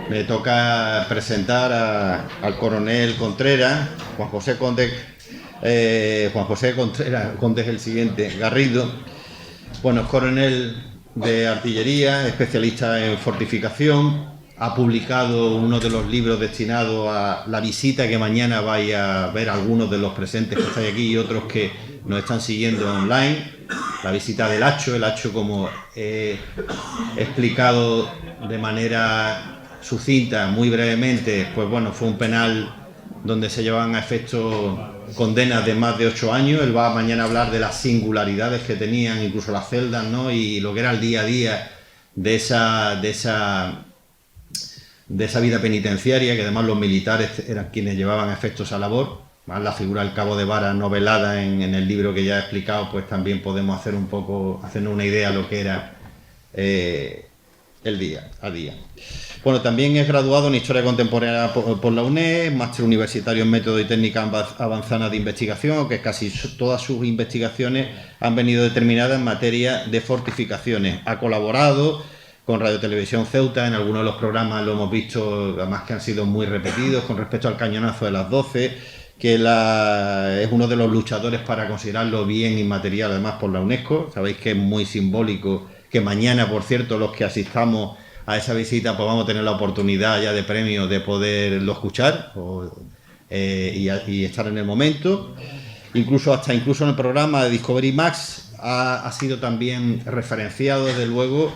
Me toca presentar al coronel Contreras, Juan José Contreras, Conde es el siguiente, Garrido. Bueno, es coronel de artillería, especialista en fortificación. Ha publicado uno de los libros destinados a la visita que mañana vais a ver algunos de los presentes que estáis aquí y otros que nos están siguiendo online. La visita del Hacho, el Hacho, como he explicado de manera sucinta, muy brevemente, pues bueno, fue un penal donde se llevaban a efecto condenas de más de 8 años. Él va mañana a hablar de las singularidades que tenían incluso las celdas, ¿no? Y lo que era el día a día de esa vida penitenciaria, que además los militares eran quienes llevaban a efecto esa labor. Más la figura del cabo de vara novelada en el libro que ya he explicado, pues también podemos hacer un poco, hacernos una idea de lo que era el día a día. Bueno, también es graduado en Historia Contemporánea por la UNED, máster universitario en Método y Técnica Avanzada de Investigación, que casi todas sus investigaciones han venido determinadas en materia de fortificaciones. Ha colaborado con Radio Televisión Ceuta, en algunos de los programas lo hemos visto, además que han sido muy repetidos, con respecto al cañonazo de las 12, que es uno de los luchadores para considerarlo bien inmaterial, además por la UNESCO. Sabéis que es muy simbólico que mañana, por cierto, los que asistamos a esa visita, pues vamos a tener la oportunidad ya de premio de poderlo escuchar y estar en el momento. Incluso en el programa de Discovery Max ha sido también referenciado, desde luego,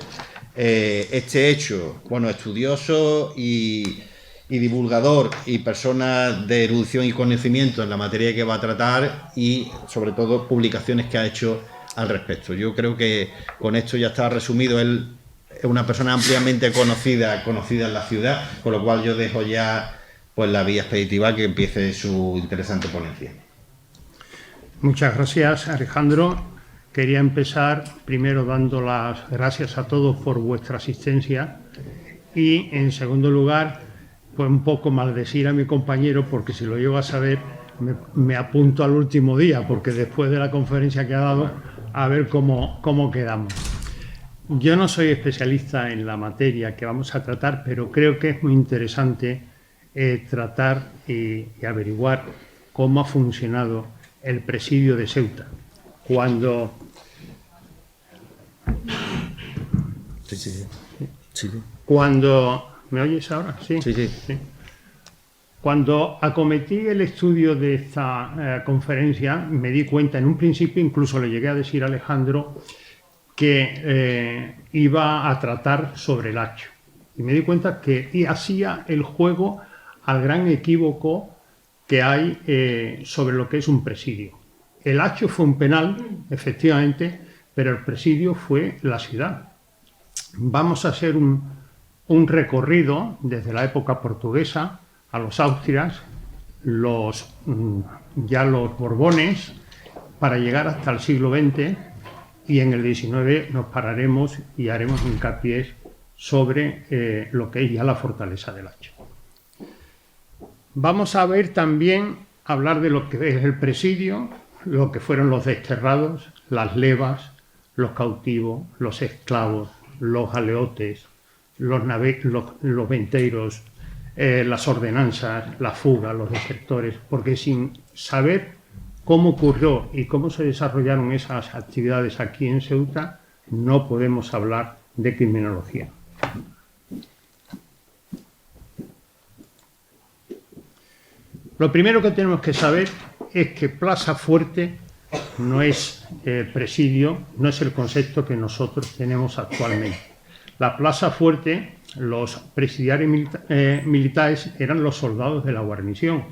este hecho. Bueno, estudioso y divulgador y persona de erudición y conocimiento en la materia que va a tratar, y sobre todo publicaciones que ha hecho al respecto. Yo creo que con esto ya está resumido. Él es una persona ampliamente conocida en la ciudad, con lo cual yo dejo ya pues la vía expeditiva que empiece su interesante ponencia. Muchas gracias, Alejandro. Quería empezar primero dando las gracias a todos por vuestra asistencia y, en segundo lugar, pues un poco maldecir a mi compañero, porque si lo llego a saber me apunto al último día, porque después de la conferencia que ha dado, a ver cómo quedamos. Yo no soy especialista en la materia que vamos a tratar, pero creo que es muy interesante tratar y averiguar cómo ha funcionado el presidio de Ceuta. ¿Me oyes ahora? Sí. Cuando acometí el estudio de esta conferencia, me di cuenta, en un principio incluso le llegué a decir a Alejandro que iba a tratar sobre el Hacho. Y me di cuenta que hacía el juego al gran equívoco que hay sobre lo que es un presidio. El Hacho fue un penal, efectivamente, pero el presidio fue la ciudad. Vamos a hacer un recorrido desde la época portuguesa a los Austrias, los Borbones, para llegar hasta el siglo XX, y en el XIX nos pararemos y haremos hincapié sobre lo que es ya la fortaleza del Hacho. Vamos a ver también, hablar de lo que es el presidio, lo que fueron los desterrados, las levas, los cautivos, los esclavos, los aleotes, los venteiros, las ordenanzas, la fuga, los desertores, porque sin saber cómo ocurrió y cómo se desarrollaron esas actividades aquí en Ceuta, no podemos hablar de criminología. Lo primero que tenemos que saber es que Plaza Fuerte no es presidio, no es el concepto que nosotros tenemos actualmente. La Plaza Fuerte, los presidiarios militares eran los soldados de la guarnición,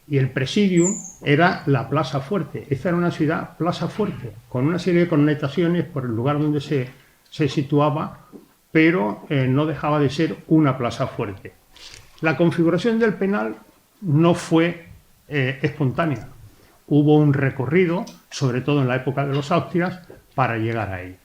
y el presidium era la Plaza Fuerte. Esta era una ciudad Plaza Fuerte, con una serie de connotaciones por el lugar donde se situaba, pero no dejaba de ser una Plaza Fuerte. La configuración del penal no fue espontánea. Hubo un recorrido, sobre todo en la época de los Austrias, para llegar a ella.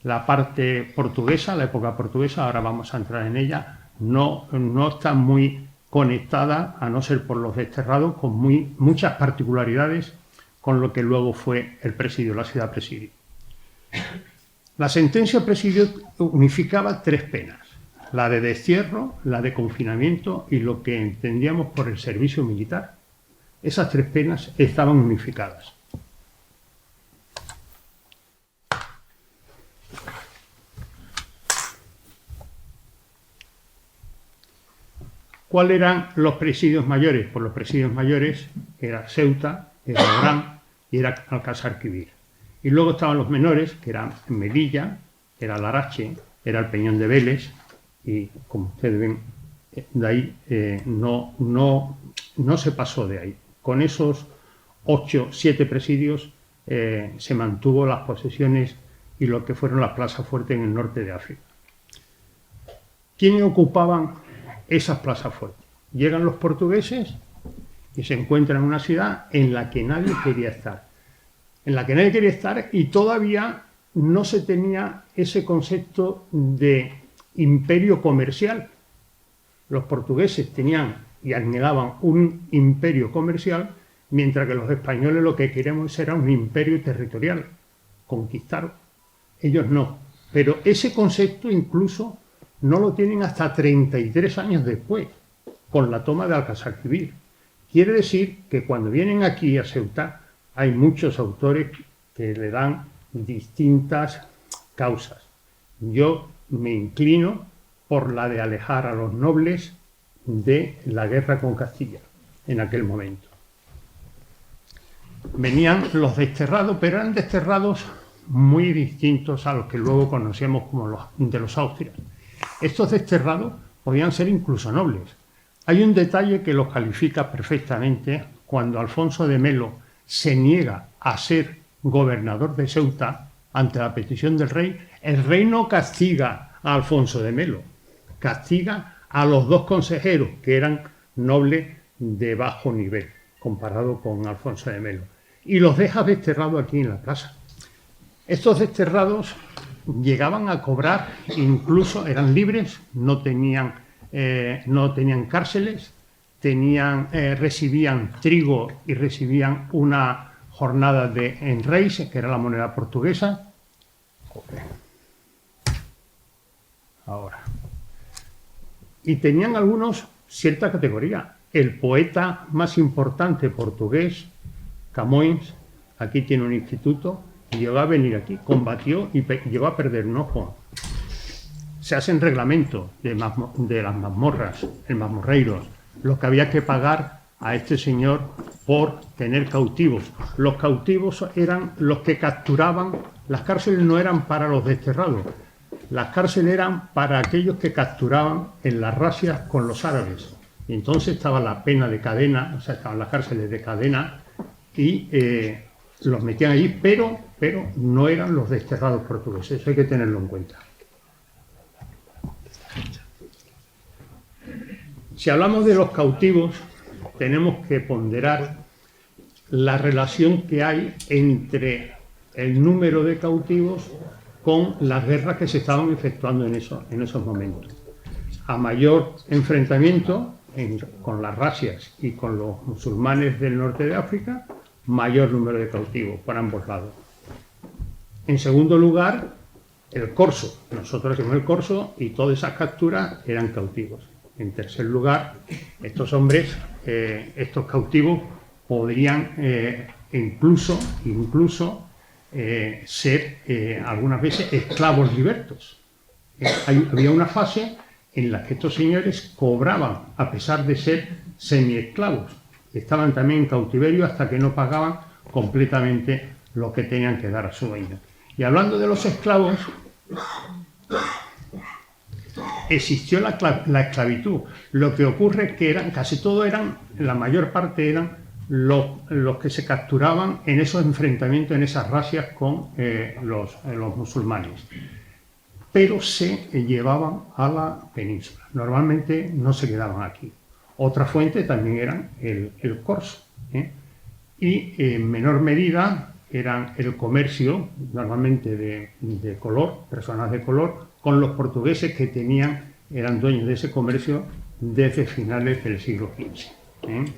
La parte portuguesa, la época portuguesa, ahora vamos a entrar en ella, no está muy conectada, a no ser por los desterrados, con muchas particularidades con lo que luego fue el presidio, la ciudad presidio. La sentencia presidio unificaba 3 penas. la de destierro, la de confinamiento y lo que entendíamos por el servicio militar. Esas 3 penas estaban unificadas. ¿Cuáles eran los presidios mayores? Pues los presidios mayores era Ceuta, era Orán y era Alcázar-Quibir. Y luego estaban los menores, que eran Melilla, era Larache, era el Peñón de Vélez, y como ustedes ven, de ahí no se pasó de ahí. Con esos 7 presidios se mantuvo las posesiones y lo que fueron las plazas fuertes en el norte de África. ¿Quiénes ocupaban esas plazas fuertes? Llegan los portugueses y se encuentran en una ciudad en la que nadie quería estar. En la que nadie quería estar y todavía no se tenía ese concepto de imperio comercial. Los portugueses tenían y anhelaban un imperio comercial, mientras que los españoles lo que queríamos era un imperio territorial, conquistar. Ellos no. Pero ese concepto incluso no lo tienen hasta 33 años después, con la toma de Alcázar-Quibir. Quiere decir que cuando vienen aquí a Ceuta hay muchos autores que le dan distintas causas. Yo me inclino por la de alejar a los nobles de la guerra con Castilla en aquel momento. Venían los desterrados, pero eran desterrados muy distintos a los que luego conocíamos como los de los Austrias. Estos desterrados podían ser incluso nobles. Hay un detalle que los califica perfectamente cuando Alfonso de Melo se niega a ser gobernador de Ceuta ante la petición del rey. El rey no castiga a Alfonso de Melo, castiga a los 2 consejeros que eran nobles de bajo nivel comparado con Alfonso de Melo y los deja desterrados aquí en la plaza. Estos desterrados llegaban a cobrar, incluso eran libres, no tenían cárceles, recibían trigo y recibían una jornada en reis, que era la moneda portuguesa. Ahora. Y tenían algunos cierta categoría. El poeta más importante portugués, Camões, aquí tiene un instituto, llegó a venir aquí, combatió y llegó a perder un ojo. Se hacen reglamentos de las mazmorras, el mazmorreiros, lo que había que pagar a este señor por tener cautivos. Los cautivos eran los que capturaban, las cárceles no eran para los desterrados, las cárceles eran para aquellos que capturaban en las razzias con los árabes. Y entonces estaba la pena de cadena, o sea, estaban las cárceles de cadena y los metían allí, pero no eran los desterrados portugueses, eso hay que tenerlo en cuenta. Si hablamos de los cautivos, tenemos que ponderar la relación que hay entre el número de cautivos con las guerras que se estaban efectuando en esos momentos. A mayor enfrentamiento con las razzias y con los musulmanes del norte de África, mayor número de cautivos por ambos lados. En segundo lugar, el corso. Nosotros hacemos el corso y todas esas capturas eran cautivos. En tercer lugar, estos hombres, estos cautivos, podrían incluso ser algunas veces esclavos libertos. Había una fase en la que estos señores cobraban, a pesar de ser semiesclavos. Estaban también en cautiverio hasta que no pagaban completamente lo que tenían que dar a su dueño. Y hablando de los esclavos, existió la esclavitud. Lo que ocurre es que la mayor parte eran los que se capturaban en esos enfrentamientos, en esas razzias con los musulmanes. Pero se llevaban a la península. Normalmente no se quedaban aquí. Otra fuente también eran el corso. Y en menor medida eran el comercio, normalmente de color, personas de color, con los portugueses que eran dueños de ese comercio desde finales del siglo XV.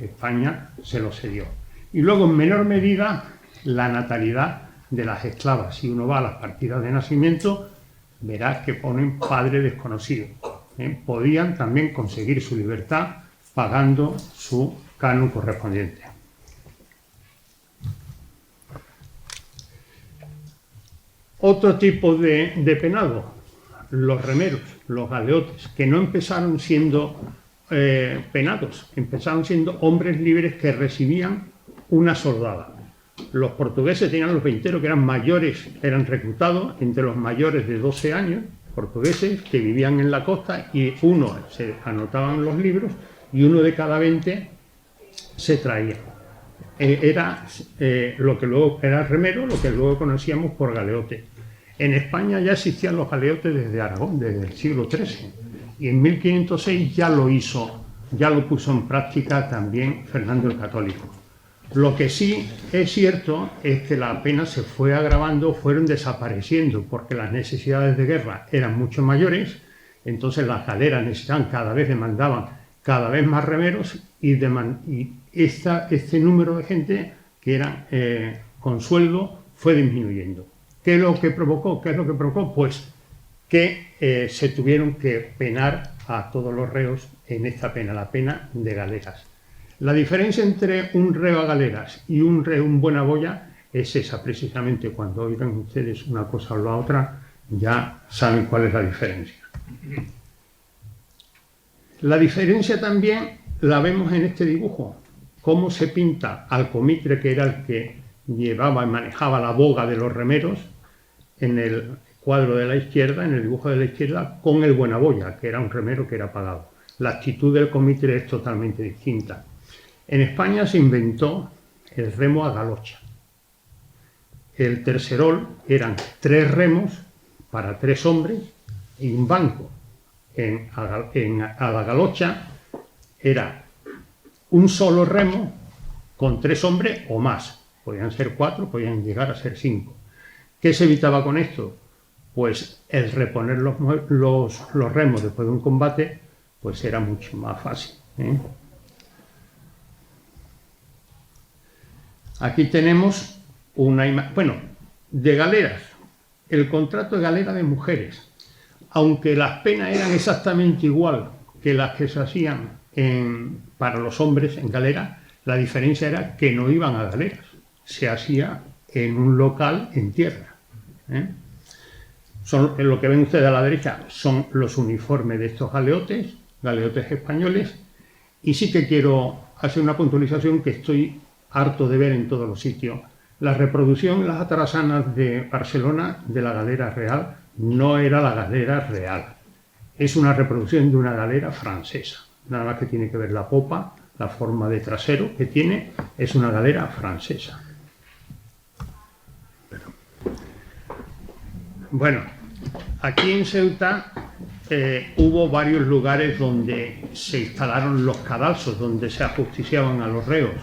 España se lo cedió. Y luego, en menor medida, la natalidad de las esclavas. Si uno va a las partidas de nacimiento, verás que ponen padre desconocido. podían también conseguir su libertad pagando su canon correspondiente. Otro tipo de penado, los remeros, los galeotes, que no empezaron siendo penados, empezaron siendo hombres libres que recibían una soldada. Los portugueses tenían los veinteros que eran mayores, eran reclutados entre los mayores de 12 años, portugueses que vivían en la costa, y uno se anotaban los libros y uno de cada 20 se traía. Era lo que luego era remero, lo que luego conocíamos por galeote. En España ya existían los galeotes desde Aragón, desde el siglo XIII, y en 1506 ya lo puso en práctica también Fernando el Católico. Lo que sí es cierto es que la pena se fue agravando, fueron desapareciendo, porque las necesidades de guerra eran mucho mayores, entonces las galeras necesitaban demandaban cada vez más remeros, y este número de gente que era con sueldo fue disminuyendo. ¿Qué es lo que provocó? Pues que se tuvieron que penar a todos los reos en esta pena, la pena de galeras. La diferencia entre un reo a galeras y un reo en buena boya es esa, precisamente. Cuando oigan ustedes una cosa o la otra, ya saben cuál es la diferencia. La diferencia también la vemos en este dibujo, cómo se pinta al comitre, que era el que llevaba y manejaba la boga de los remeros, en el cuadro de la izquierda, en el dibujo de la izquierda, con el buenaboya, que era un remero que era pagado. La actitud del comitre es totalmente distinta. En España se inventó el remo a galocha. El tercerol eran 3 remos para 3 hombres y un banco. A la galocha era un solo remo con 3 hombres o más. Podían ser 4, podían llegar a ser 5. ¿Qué se evitaba con esto? Pues el reponer los remos después de un combate, pues era mucho más fácil. Aquí tenemos una imagen, bueno, de galeras, el contrato de galera de mujeres. Aunque las penas eran exactamente igual que las que se hacían para los hombres en galera, la diferencia era que no iban a galeras, se hacía en un local en tierra. Lo que ven ustedes a la derecha son los uniformes de estos galeotes españoles, y sí que quiero hacer una puntualización que estoy harto de ver en todos los sitios. La reproducción en las atarazanas de Barcelona de la galera real no era la galera real, es una reproducción de una galera francesa, nada más que tiene que ver la popa, la forma de trasero que tiene, es una galera francesa. Bueno, aquí en Ceuta hubo varios lugares donde se instalaron los cadalsos, donde se ajusticiaban a los reos.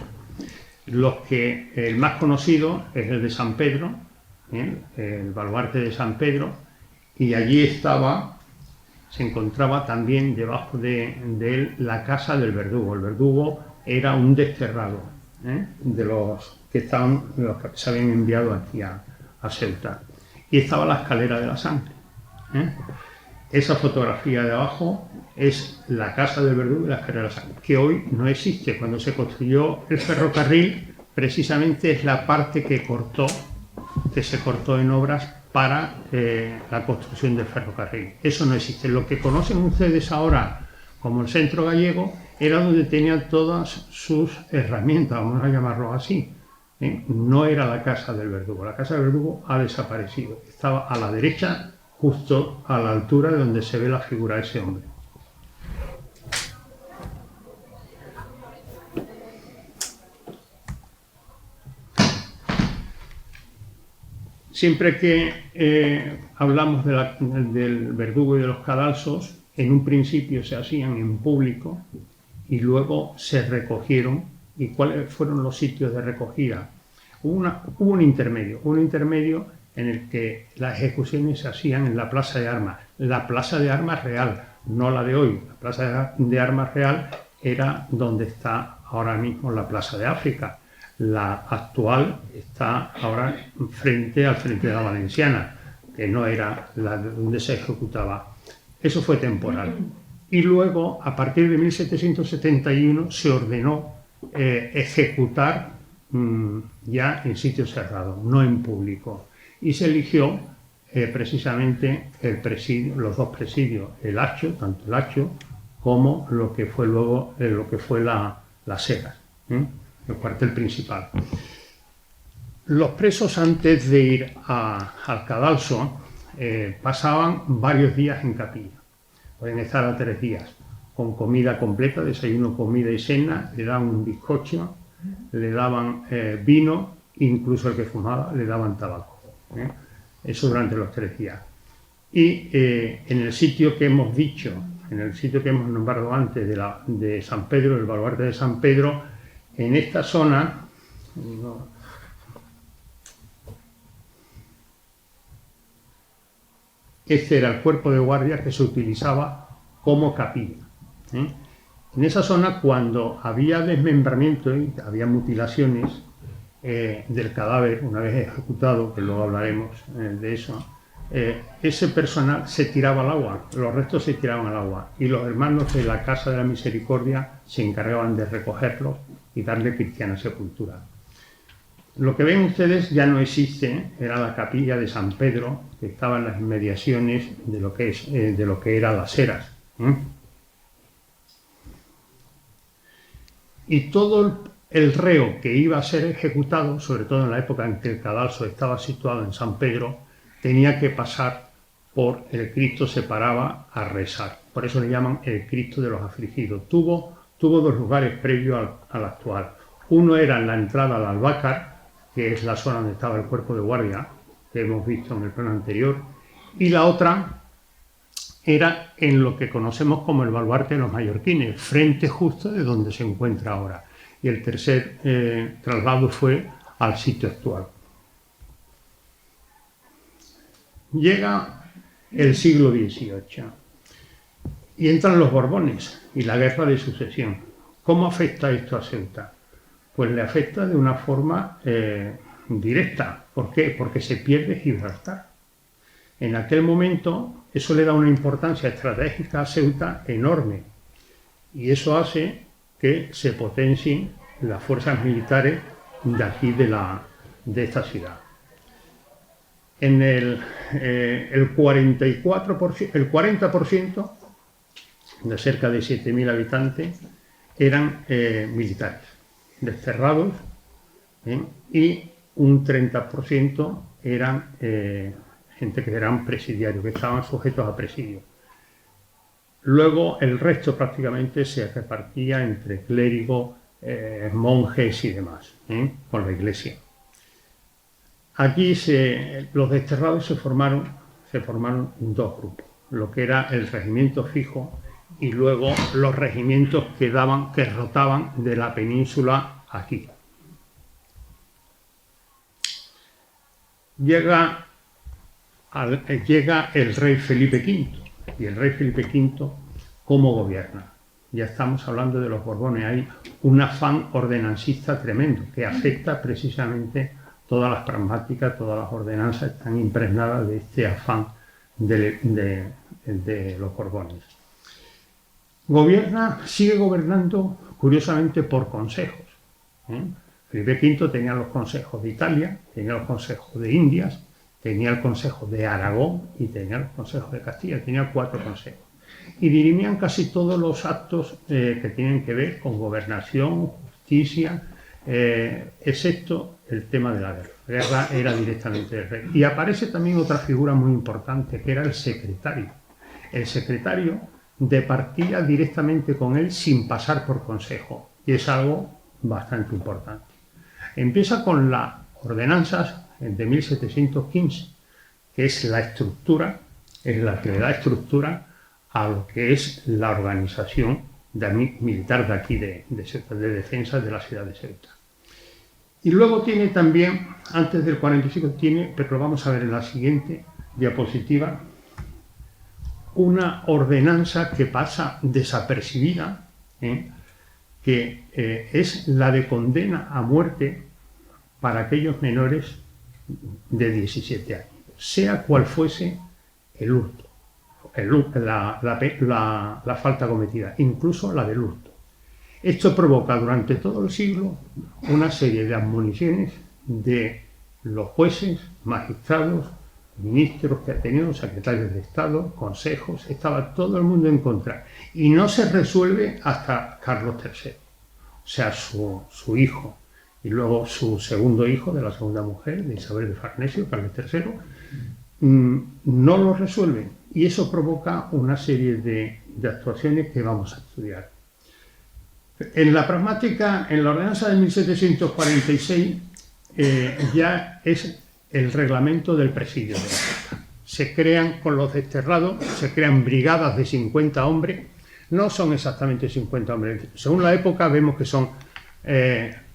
El más conocido es el de San Pedro, el baluarte de San Pedro, y allí se encontraba también debajo de él la casa del verdugo. El verdugo era un desterrado de los que se habían enviado aquí a Ceuta. Y estaba la escalera de la sangre. Esa fotografía de abajo es la casa del verdugo y la escalera de la sangre, que hoy no existe. Cuando se construyó el ferrocarril, precisamente es la parte que se cortó en obras para la construcción del ferrocarril. Eso no existe. Lo que conocen ustedes ahora como el Centro Gallego era donde tenían todas sus herramientas, vamos a llamarlo así. No era la casa del verdugo. La casa del verdugo ha desaparecido. Estaba a la derecha, justo a la altura de donde se ve la figura de ese hombre. Siempre que hablamos del verdugo y de los cadalsos, en un principio se hacían en público y luego se recogieron. ¿Y cuáles fueron los sitios de recogida? Hubo un intermedio en el que las ejecuciones se hacían en la Plaza de Armas. La Plaza de Armas real, no la de hoy. La Plaza de Armas real era donde está ahora mismo la Plaza de África. La actual está ahora frente al Frente de la Valenciana, que no era la donde se ejecutaba. Eso fue temporal. y luego, a partir de 1771, se ordenó ejecutar ya en sitio cerrado, no en público. Y se eligió precisamente los dos presidios, el Hacho, tanto el Hacho como lo que fue luego las Heras, el cuartel principal. Los presos, antes de ir al cadalso, pasaban varios días en capilla. Pueden estar a 3 días, con comida completa, desayuno, comida y cena. Le daban un bizcocho, le daban vino, incluso el que fumaba le daban tabaco. Eso durante los 3 días. Y en el sitio que hemos dicho, en el sitio que hemos nombrado antes de San Pedro, el baluarte de San Pedro, en esta zona, este era el cuerpo de guardia que se utilizaba como capilla. En esa zona, cuando había desmembramiento y había mutilaciones del cadáver una vez ejecutado, que luego hablaremos de eso, ese personal se tiraba al agua, los restos se tiraban al agua, y los hermanos de la Casa de la Misericordia se encargaban de recogerlos y darle cristiana sepultura. Lo que ven ustedes ya no existe, era la capilla de San Pedro, que estaba en las inmediaciones de lo que era las Heras. Y todo el reo que iba a ser ejecutado, sobre todo en la época en que el cadalso estaba situado en San Pedro, tenía que pasar por el Cristo, se paraba a rezar. Por eso le llaman el Cristo de los afligidos. Tuvo 2 lugares previos al actual. Uno era en la entrada al Albácar, que es la zona donde estaba el cuerpo de guardia, que hemos visto en el plano anterior, y la otra era en lo que conocemos como el baluarte de los mallorquines, frente justo de donde se encuentra ahora. Y el tercer traslado fue al sitio actual. Llega el siglo XVIII y entran los Borbones y la guerra de sucesión. ¿Cómo afecta esto a Ceuta? Pues le afecta de una forma directa. ¿Por qué? Porque se pierde Gibraltar. En aquel momento eso le da una importancia estratégica a Ceuta enorme, y eso hace que se potencien las fuerzas militares de aquí de esta ciudad. En el 40% de cerca de 7.000 habitantes eran militares, desterrados, y un 30% eran gente que eran presidiarios, que estaban sujetos a presidio. Luego el resto prácticamente se repartía entre clérigos, monjes y demás, con la iglesia. Aquí los desterrados se formaron 2 grupos, lo que era el regimiento fijo y luego los regimientos que rotaban de la península aquí. Llega el rey Felipe V, y el rey Felipe V, ¿cómo gobierna? Ya estamos hablando de los Borbones. Hay un afán ordenancista tremendo que afecta precisamente todas las pragmáticas, todas las ordenanzas están impregnadas de este afán de los Borbones. Sigue gobernando curiosamente por consejos. Felipe V tenía los consejos de Italia, tenía los consejos de Indias, tenía el consejo de Aragón y tenía los consejos de Castilla, tenía 4 consejos. Y dirimían casi todos los actos que tienen que ver con gobernación, justicia, excepto el tema de la guerra. La guerra era directamente del rey. Y aparece también otra figura muy importante, que era el secretario. El secretario departía directamente con él sin pasar por consejo, y es algo bastante importante. Empieza con las ordenanzas de 1715, que es la estructura, es la que le da estructura a lo que es la organización militar de aquí de Ceuta, de defensa de la ciudad de Ceuta. Y luego tiene también, antes del 45, pero lo vamos a ver en la siguiente diapositiva, una ordenanza que pasa desapercibida, que es la de condena a muerte para aquellos menores de 17 años, sea cual fuese el hurto. la falta cometida, incluso la del hurto. Esto provoca durante todo el siglo una serie de admoniciones de los jueces, magistrados, ministros que ha tenido, secretarios de Estado, consejos, estaba todo el mundo en contra. Y no se resuelve hasta Carlos III, o sea, su hijo, y luego su segundo hijo de la segunda mujer, de Isabel de Farnesio, Carlos III, no lo resuelven. Y eso provoca una serie de actuaciones que vamos a estudiar. En la pragmática, en la ordenanza de 1746, ya es el reglamento del presidio de la Junta. Se crean con los desterrados, se crean brigadas de 50 hombres, no son exactamente 50 hombres, según la época vemos que son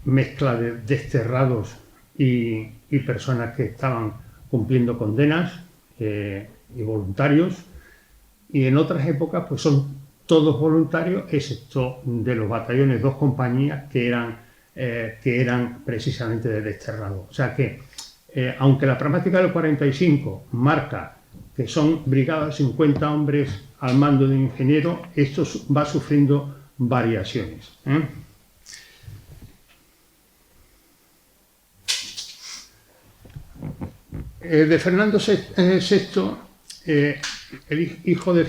mezcla de desterrados y personas que estaban cumpliendo condenas y voluntarios, y en otras épocas pues son todos voluntarios, excepto de los batallones, 2 compañías que eran precisamente de desterrados. O sea que, aunque la pragmática del 45 marca que son brigadas de 50 hombres al mando de un ingeniero, esto va sufriendo variaciones. De Fernando VI, el hijo de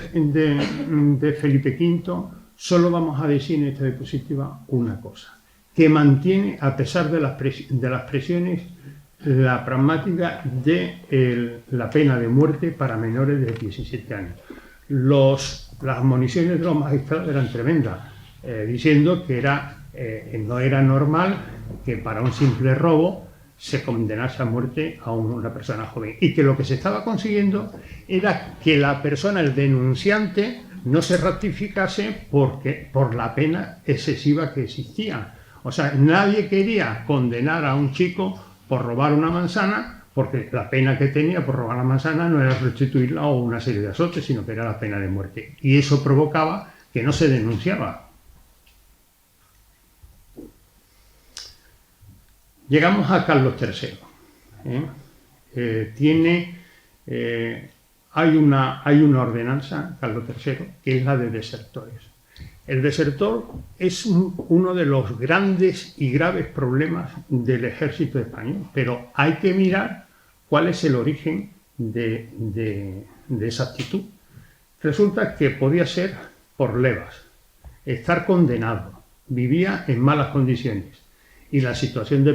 Felipe V, solo vamos a decir en esta diapositiva una cosa, que mantiene, a pesar de las presiones, la pragmática de la pena de muerte para menores de 17 años. Las admoniciones de los magistrados eran tremendas, diciendo que no era normal que para un simple robo se condenase a muerte a una persona joven, y que lo que se estaba consiguiendo era que la persona, el denunciante, no se ratificase por la pena excesiva que existía. O sea, nadie quería condenar a un chico por robar una manzana, porque la pena que tenía por robar la manzana no era restituirla o una serie de azotes, sino que era la pena de muerte. Y eso provocaba que no se denunciaba. Llegamos a Carlos III. Hay una ordenanza, Carlos III, que es la de desertores. El desertor es uno de los grandes y graves problemas del ejército español, pero hay que mirar cuál es el origen de esa actitud. Resulta que podía ser por levas, estar condenado, vivía en malas condiciones, y la situación de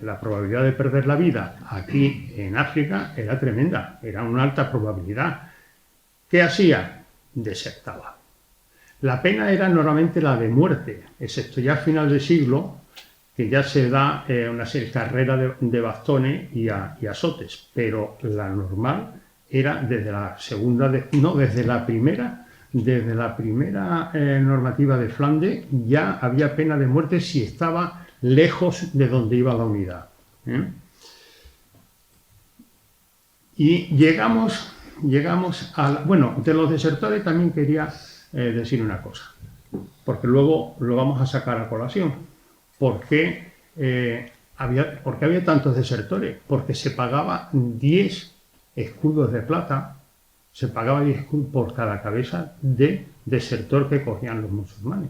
la probabilidad de perder la vida aquí en África era tremenda, era una alta probabilidad. ¿Qué hacía? Desertaba. La pena era normalmente la de muerte, excepto ya a final de siglo, que ya se da una serie de carreras de bastones y azotes, pero la normal era desde la primera normativa de Flandes ya había pena de muerte si estaba lejos de donde iba la unidad. Y llegamos a... Bueno, de los desertores también quería decir una cosa, porque luego lo vamos a sacar a colación. ¿Por qué había tantos desertores? Porque se pagaba 10 escudos de plata, se pagaba 10 escudos por cada cabeza de desertor que cogían los musulmanes.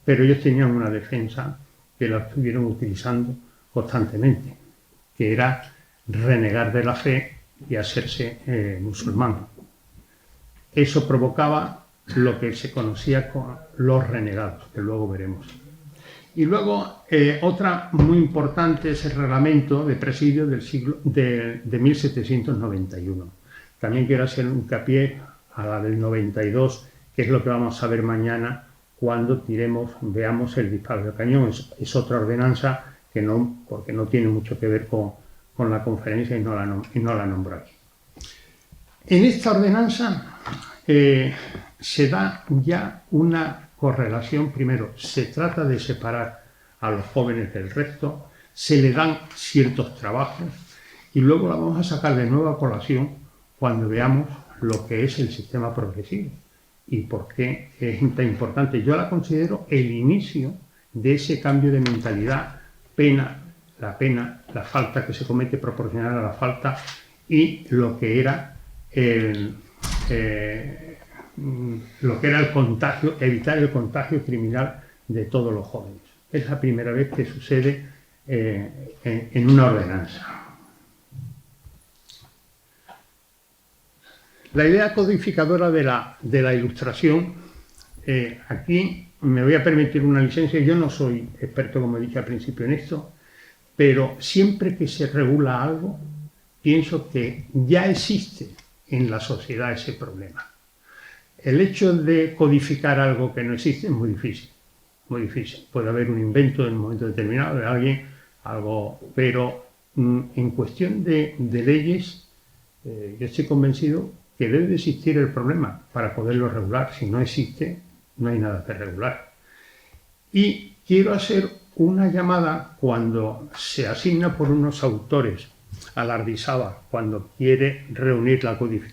Pero ellos tenían una defensa que la estuvieron utilizando constantemente, que era renegar de la fe y hacerse musulmán. Eso provocaba lo que se conocía como los renegados, que luego veremos. Y luego, otra muy importante es el reglamento de presidio de 1791. También quiero hacer un hincapié a la del 92, que es lo que vamos a ver mañana cuando veamos el disparo de cañón. Es otra ordenanza porque no tiene mucho que ver con la conferencia y no la nombro aquí. En esta ordenanza se da ya una correlación. Primero, se trata de separar a los jóvenes del resto, se le dan ciertos trabajos, y luego la vamos a sacar de nuevo a colación cuando veamos lo que es el sistema progresivo y por qué es tan importante. Yo la considero el inicio de ese cambio de mentalidad, la falta que se comete proporcional a la falta, y lo que era lo que era el contagio, evitar el contagio criminal de todos los jóvenes. Es la primera vez que sucede en una ordenanza. La idea codificadora de la Ilustración, aquí me voy a permitir una licencia. Yo no soy experto, como he dicho al principio, en esto, pero siempre que se regula algo, pienso que ya existe en la sociedad ese problema. El hecho de codificar algo que no existe es muy difícil, muy difícil. Puede haber un invento en un momento determinado de alguien, pero en cuestión de leyes, yo estoy convencido que debe de existir el problema para poderlo regular. Si no existe, no hay nada que regular. Y quiero hacer una llamada cuando se asigna por unos autores a Lardizábal, cuando quiere reunir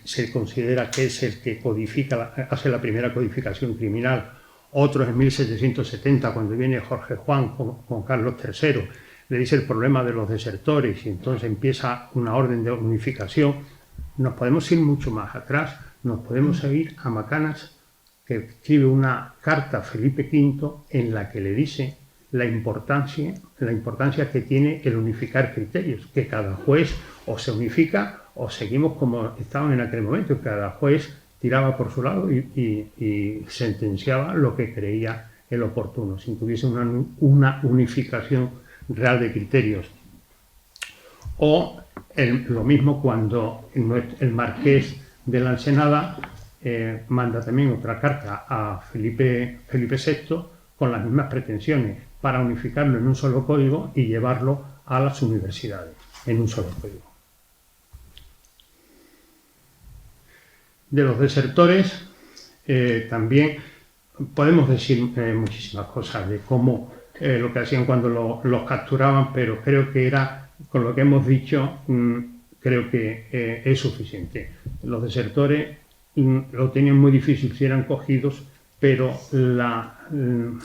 se considera que es el que codifica, hace la primera codificación criminal. Otros en 1770, cuando viene Jorge Juan con Carlos III, le dice el problema de los desertores y entonces empieza una orden de unificación. Nos podemos ir mucho más atrás, nos podemos ir a Macanas, que escribe una carta a Felipe V en la que le dice la importancia que tiene el unificar criterios, que cada juez o se unifica o seguimos como estaban en aquel momento, que cada juez tiraba por su lado y sentenciaba lo que creía el oportuno, sin que hubiese una unificación real de criterios. O lo mismo cuando el marqués de la Ensenada manda también otra carta a Felipe VI con las mismas pretensiones, para unificarlo en un solo código y llevarlo a las universidades en un solo código. De los desertores también podemos decir muchísimas cosas de cómo lo que hacían cuando los capturaban, pero creo que con lo que hemos dicho, creo que es suficiente. Los desertores lo tenían muy difícil si eran cogidos, pero la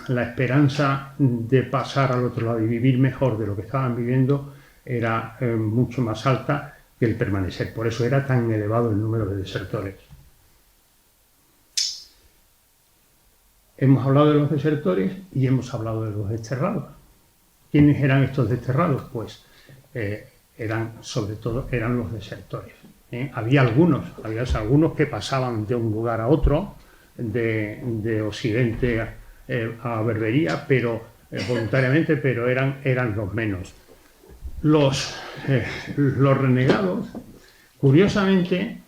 esperanza de pasar al otro lado y vivir mejor de lo que estaban viviendo era mucho más alta que el permanecer. Por eso era tan elevado el número de desertores. Hemos hablado de los desertores y hemos hablado de los desterrados. ¿Quiénes eran estos desterrados? Pues sobre todo eran los desertores. Había algunos que pasaban de un lugar a otro, de Occidente a Berbería, pero voluntariamente, pero eran los menos. Los renegados, curiosamente,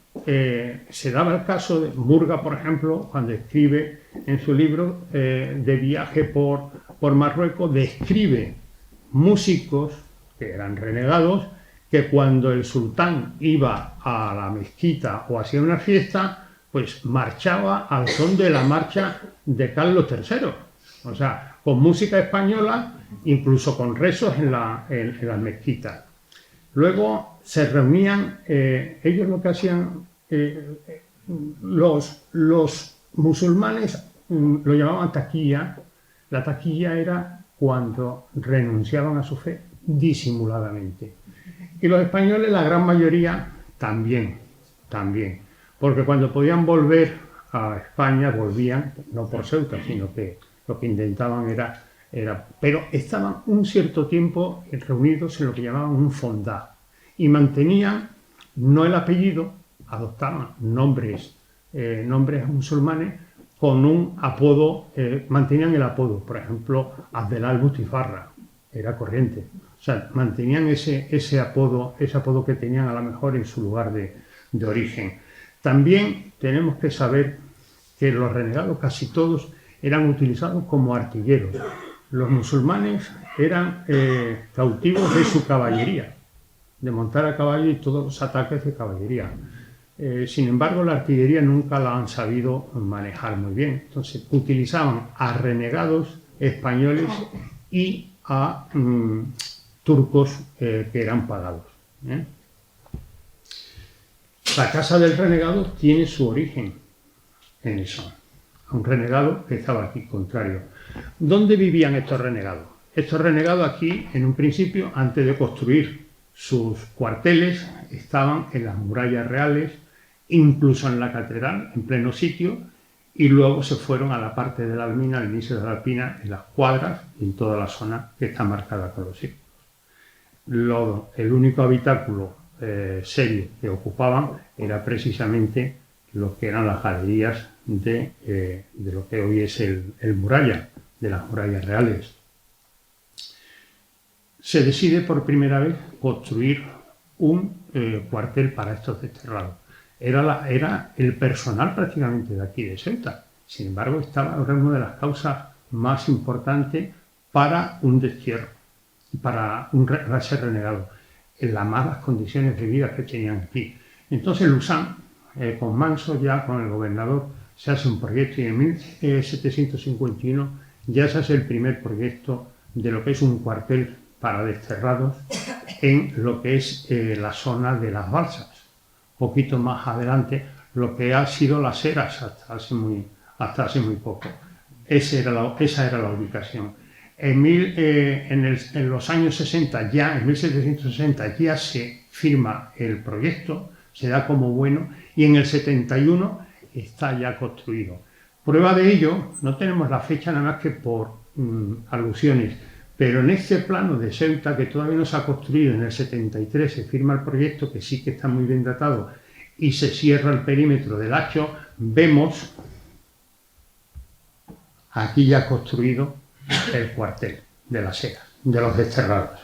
se daba el caso de Murga, por ejemplo, cuando escribe en su libro de viaje por Marruecos, describe músicos que eran renegados, que cuando el sultán iba a la mezquita o hacía una fiesta, pues marchaba al son de la marcha de Carlos III. O sea, con música española, incluso con rezos en las mezquitas. Luego se reunían, ellos lo que hacían, los musulmanes lo llamaban taquilla. La taquilla era cuando renunciaban a su fe disimuladamente. Y los españoles, la gran mayoría, también. Porque cuando podían volver a España, volvían, no por Ceuta, sino que lo que intentaban era pero estaban un cierto tiempo reunidos en lo que llamaban un fondá. Y mantenían, no el apellido, adoptaban nombres musulmanes con un apodo, mantenían el apodo. Por ejemplo, Abdelal Butifarra, era corriente. O sea, mantenían ese apodo que tenían a lo mejor en su lugar de origen. También tenemos que saber que los renegados casi todos eran utilizados como artilleros. Los musulmanes eran cautivos de su caballería, de montar a caballo y todos los ataques de caballería. Sin embargo, la artillería nunca la han sabido manejar muy bien. Entonces, utilizaban a renegados españoles y a turcos que eran pagados. La casa del renegado tiene su origen en eso. Un renegado que estaba aquí, contrario. ¿Dónde vivían estos renegados? Estos renegados aquí, en un principio, antes de construir sus cuarteles, estaban en las murallas reales incluso en la catedral, en pleno sitio, y luego se fueron a la parte de la Almina, al inicio de la Alpina, en las cuadras y en toda la zona que está marcada con los círculos. El único habitáculo serio que ocupaban era precisamente lo que eran las galerías de lo que hoy es el Muralla, de las murallas reales. Se decide por primera vez construir un cuartel para estos desterrados. Era el personal prácticamente de aquí de Ceuta. Sin embargo, era una de las causas más importantes para un destierro, para ser renegado, en las malas condiciones de vida que tenían aquí. Entonces Luzán, con Manso, ya con el gobernador, se hace un proyecto y en 1751 ya se hace el primer proyecto de lo que es un cuartel para desterrados en lo que es la zona de las Balsas. Poquito más adelante, lo que ha sido las Heras hasta hace muy poco. Esa era la ubicación. En los años 60, ya en 1760, ya se firma el proyecto, se da como bueno, y en el 71 está ya construido. Prueba de ello, no tenemos la fecha nada más que por alusiones, pero en este plano de Ceuta, que todavía no se ha construido, en el 73 se firma el proyecto, que sí que está muy bien datado, y se cierra el perímetro del Hacho, vemos aquí ya construido el cuartel de las Heras, de los desterrados.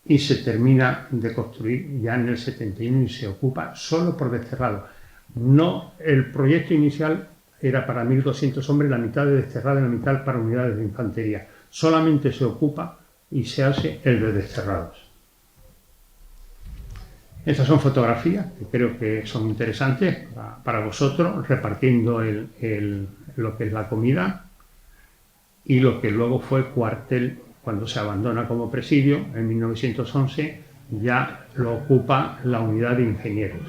Y se termina de construir ya en el 71 y se ocupa solo por desterrados. No, el proyecto inicial era para 1.200 hombres, la mitad de desterrados y la mitad para unidades de infantería. Solamente se ocupa y se hace el de desterrados. Estas son fotografías que creo que son interesantes para vosotros, repartiendo lo que es la comida y lo que luego fue cuartel cuando se abandona como presidio. En 1911 ya lo ocupa la unidad de ingenieros.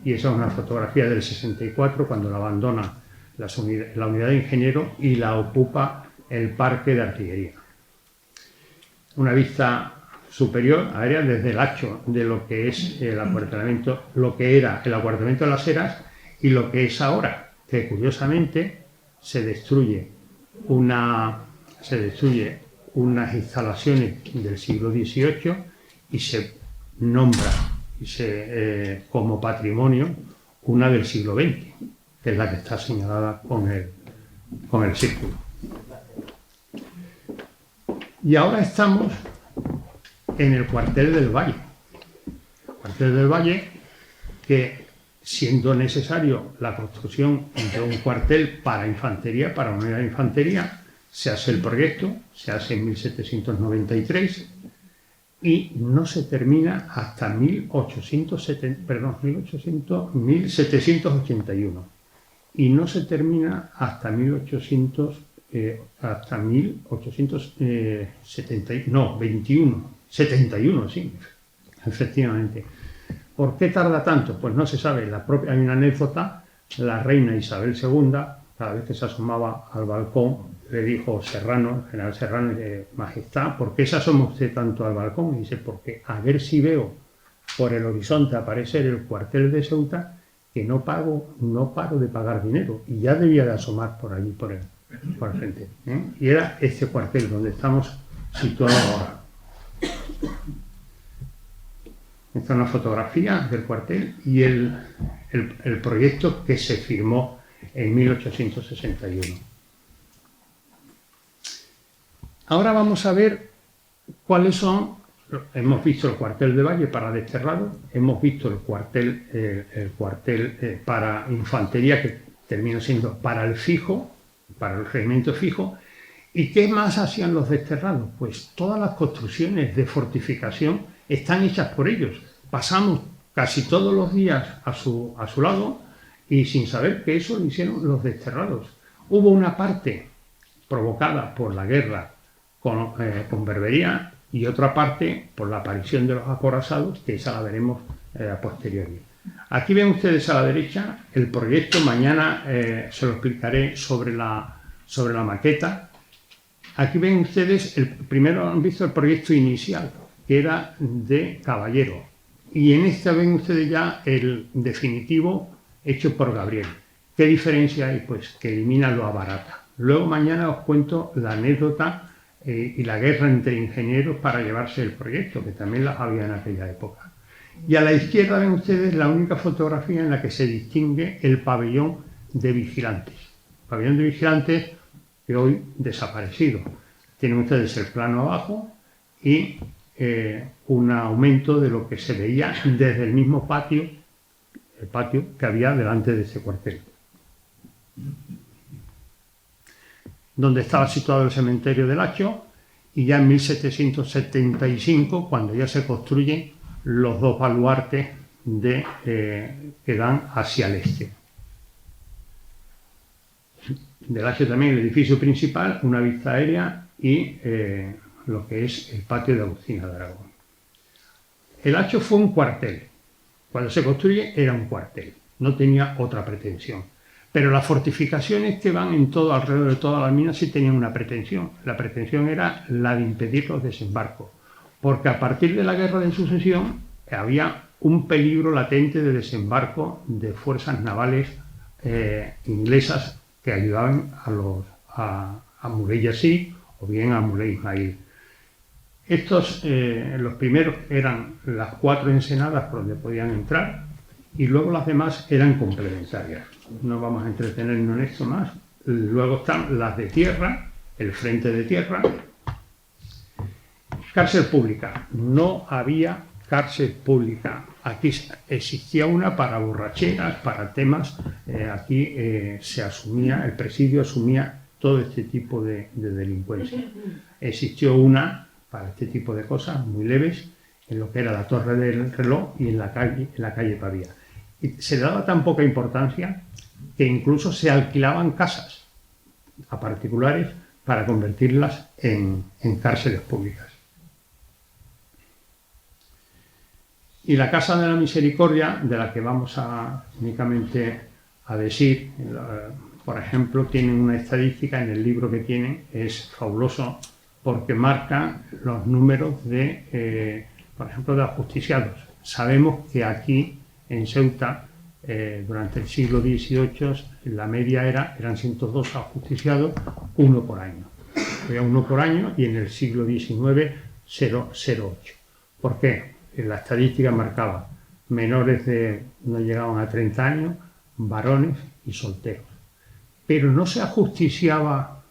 Y esa es una fotografía del 64 cuando la abandona la unidad de ingenieros y la ocupa el parque de artillería. Una vista superior aérea desde el Hacho de lo que es el acuartelamiento, lo que era el acuartelamiento de las Heras y lo que es ahora, que curiosamente se destruye unas instalaciones del siglo XVIII y se nombra como patrimonio una del siglo XX, que es la que está señalada con el círculo. Y ahora estamos en el cuartel del Valle. El cuartel del Valle, que siendo necesario la construcción de un cuartel para infantería, para unidad de infantería, se hace el proyecto, se hace en 1793 y no se termina hasta 1781 y no se termina hasta 71, sí, efectivamente. ¿Por qué tarda tanto? Pues no se sabe. Hay una anécdota, la reina Isabel II, cada vez que se asomaba al balcón, le dijo Serrano, el general Serrano, Majestad, ¿por qué se asoma usted tanto al balcón? Y dice, porque a ver si veo por el horizonte aparecer el cuartel de Ceuta, que no paro de pagar dinero, y ya debía de asomar por allí, por el frente. Y era este cuartel donde estamos situados ahora. Esta es una fotografía del cuartel y el proyecto que se firmó en 1861. Ahora vamos a ver cuáles son. Hemos visto el cuartel de Valle para desterrados, hemos visto el cuartel para infantería, que termina siendo para el fijo, para el regimiento fijo. ¿Y qué más hacían los desterrados? Pues todas las construcciones de fortificación están hechas por ellos. Pasamos casi todos los días a su lado y sin saber que eso lo hicieron los desterrados. Hubo una parte provocada por la guerra con Berbería y otra parte por la aparición de los acorazados, que esa la veremos a posteriori. Aquí ven ustedes a la derecha el proyecto, mañana se lo explicaré sobre la maqueta. Aquí ven ustedes, primero han visto el proyecto inicial, que era de Caballero, y en esta ven ustedes ya el definitivo hecho por Gabriel. ¿Qué diferencia hay? Pues que elimina lo abarata. Luego mañana os cuento la anécdota y la guerra entre ingenieros para llevarse el proyecto, que también las había en aquella época. Y a la izquierda ven ustedes la única fotografía en la que se distingue el pabellón de vigilantes. Pabellón de vigilantes que hoy desaparecido. Tienen ustedes el plano abajo y un aumento de lo que se veía desde el mismo patio, el patio que había delante de ese cuartel. Donde estaba situado el cementerio del Hacho, y ya en 1775, cuando ya se construyen los dos baluartes que dan hacia el este. Del Hacho también el edificio principal, una vista aérea y lo que es el patio de Agustina de Aragón. El Hacho fue un cuartel. Cuando se construye era un cuartel, no tenía otra pretensión. Pero las fortificaciones que van alrededor de todas las minas sí tenían una pretensión. La pretensión era la de impedir los desembarcos, porque a partir de la Guerra de Sucesión había un peligro latente de desembarco de fuerzas navales inglesas que ayudaban a Muley Yassi o bien a Muley Ismail. Los primeros eran las 4 ensenadas por donde podían entrar y luego las demás eran complementarias. No vamos a entretenernos en esto más. Luego están las de tierra, el frente de tierra. Cárcel pública. No había cárcel pública. Aquí existía una para borracheras, para temas. Aquí se asumía, el presidio asumía todo este tipo de delincuencia. Existió una para este tipo de cosas muy leves en lo que era la Torre del Reloj y en la calle Pavía. Y se le daba tan poca importancia que incluso se alquilaban casas a particulares para convertirlas en cárceles públicas. Y la Casa de la Misericordia, de la que vamos únicamente a decir, por ejemplo, tienen una estadística en el libro que tienen, es fabuloso porque marca los números por ejemplo, de ajusticiados. Sabemos que aquí en Ceuta, durante el siglo XVIII, la media eran 102 ajusticiados, 1 por año. Había 1 por año y en el siglo XIX 0,08. ¿Por qué? La estadística marcaba menores no llegaban a 30 años, varones y solteros. Pero no se ajusticiaba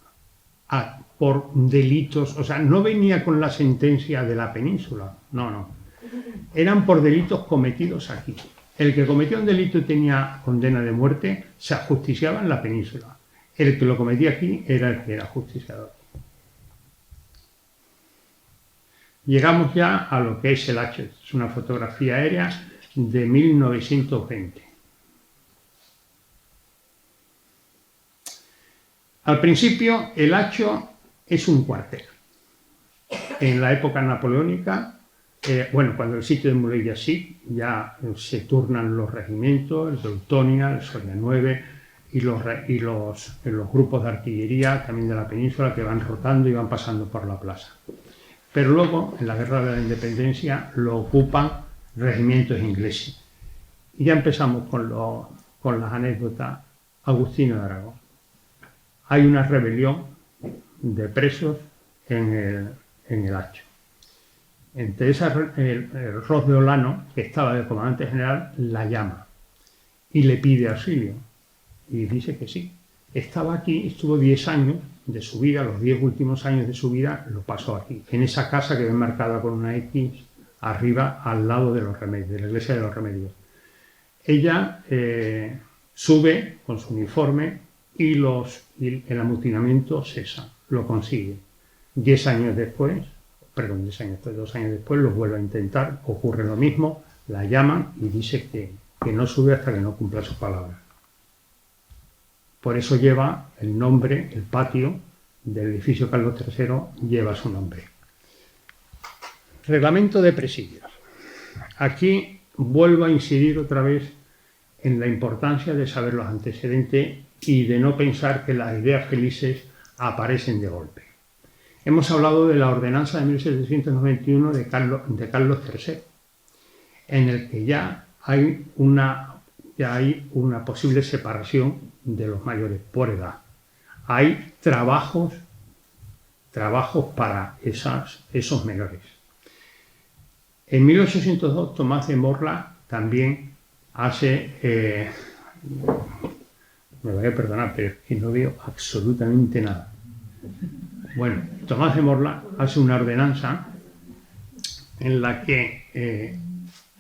por delitos, o sea, no venía con la sentencia de la península, no. Eran por delitos cometidos aquí. El que cometía un delito y tenía condena de muerte se ajusticiaba en la península. El que lo cometía aquí era el que era ajusticiado. Llegamos ya a lo que es el Hacho. Es una fotografía aérea de 1920. Al principio, el Hacho es un cuartel. En la época napoleónica, cuando el sitio de Muley Yassi ya se turnan los regimientos, el Teutonia, el Soria 9 y los grupos de artillería también de la península que van rotando y van pasando por la plaza. Pero luego, en la Guerra de la Independencia, lo ocupan regimientos ingleses. Y ya empezamos con las anécdotas. Agustina de Aragón. Hay una rebelión de presos en el Hacho. Entre esas, el Ros de Olano, que estaba de comandante general, la llama y le pide auxilio. Y dice que sí. Estaba aquí, estuvo 10 años de su vida, los 10 últimos años de su vida lo pasó aquí, en esa casa que ven marcada con una X arriba al lado de los Remedios, de la iglesia de los Remedios. Ella sube con su uniforme y el amotinamiento cesa, lo consigue. 2 años después, lo vuelve a intentar, ocurre lo mismo, la llaman y dice que no sube hasta que no cumpla su palabra. Por eso lleva el nombre, el patio del edificio Carlos III lleva su nombre. Reglamento de presidios. Aquí vuelvo a incidir otra vez en la importancia de saber los antecedentes y de no pensar que las ideas felices aparecen de golpe. Hemos hablado de la ordenanza de 1791 de Carlos III. en el que ya hay una posible separación de los mayores por edad. Hay trabajos para esos menores. En 1802 Tomás de Morla también hace, me voy a perdonar, pero es que no veo absolutamente nada. Bueno, Tomás de Morla hace una ordenanza en la que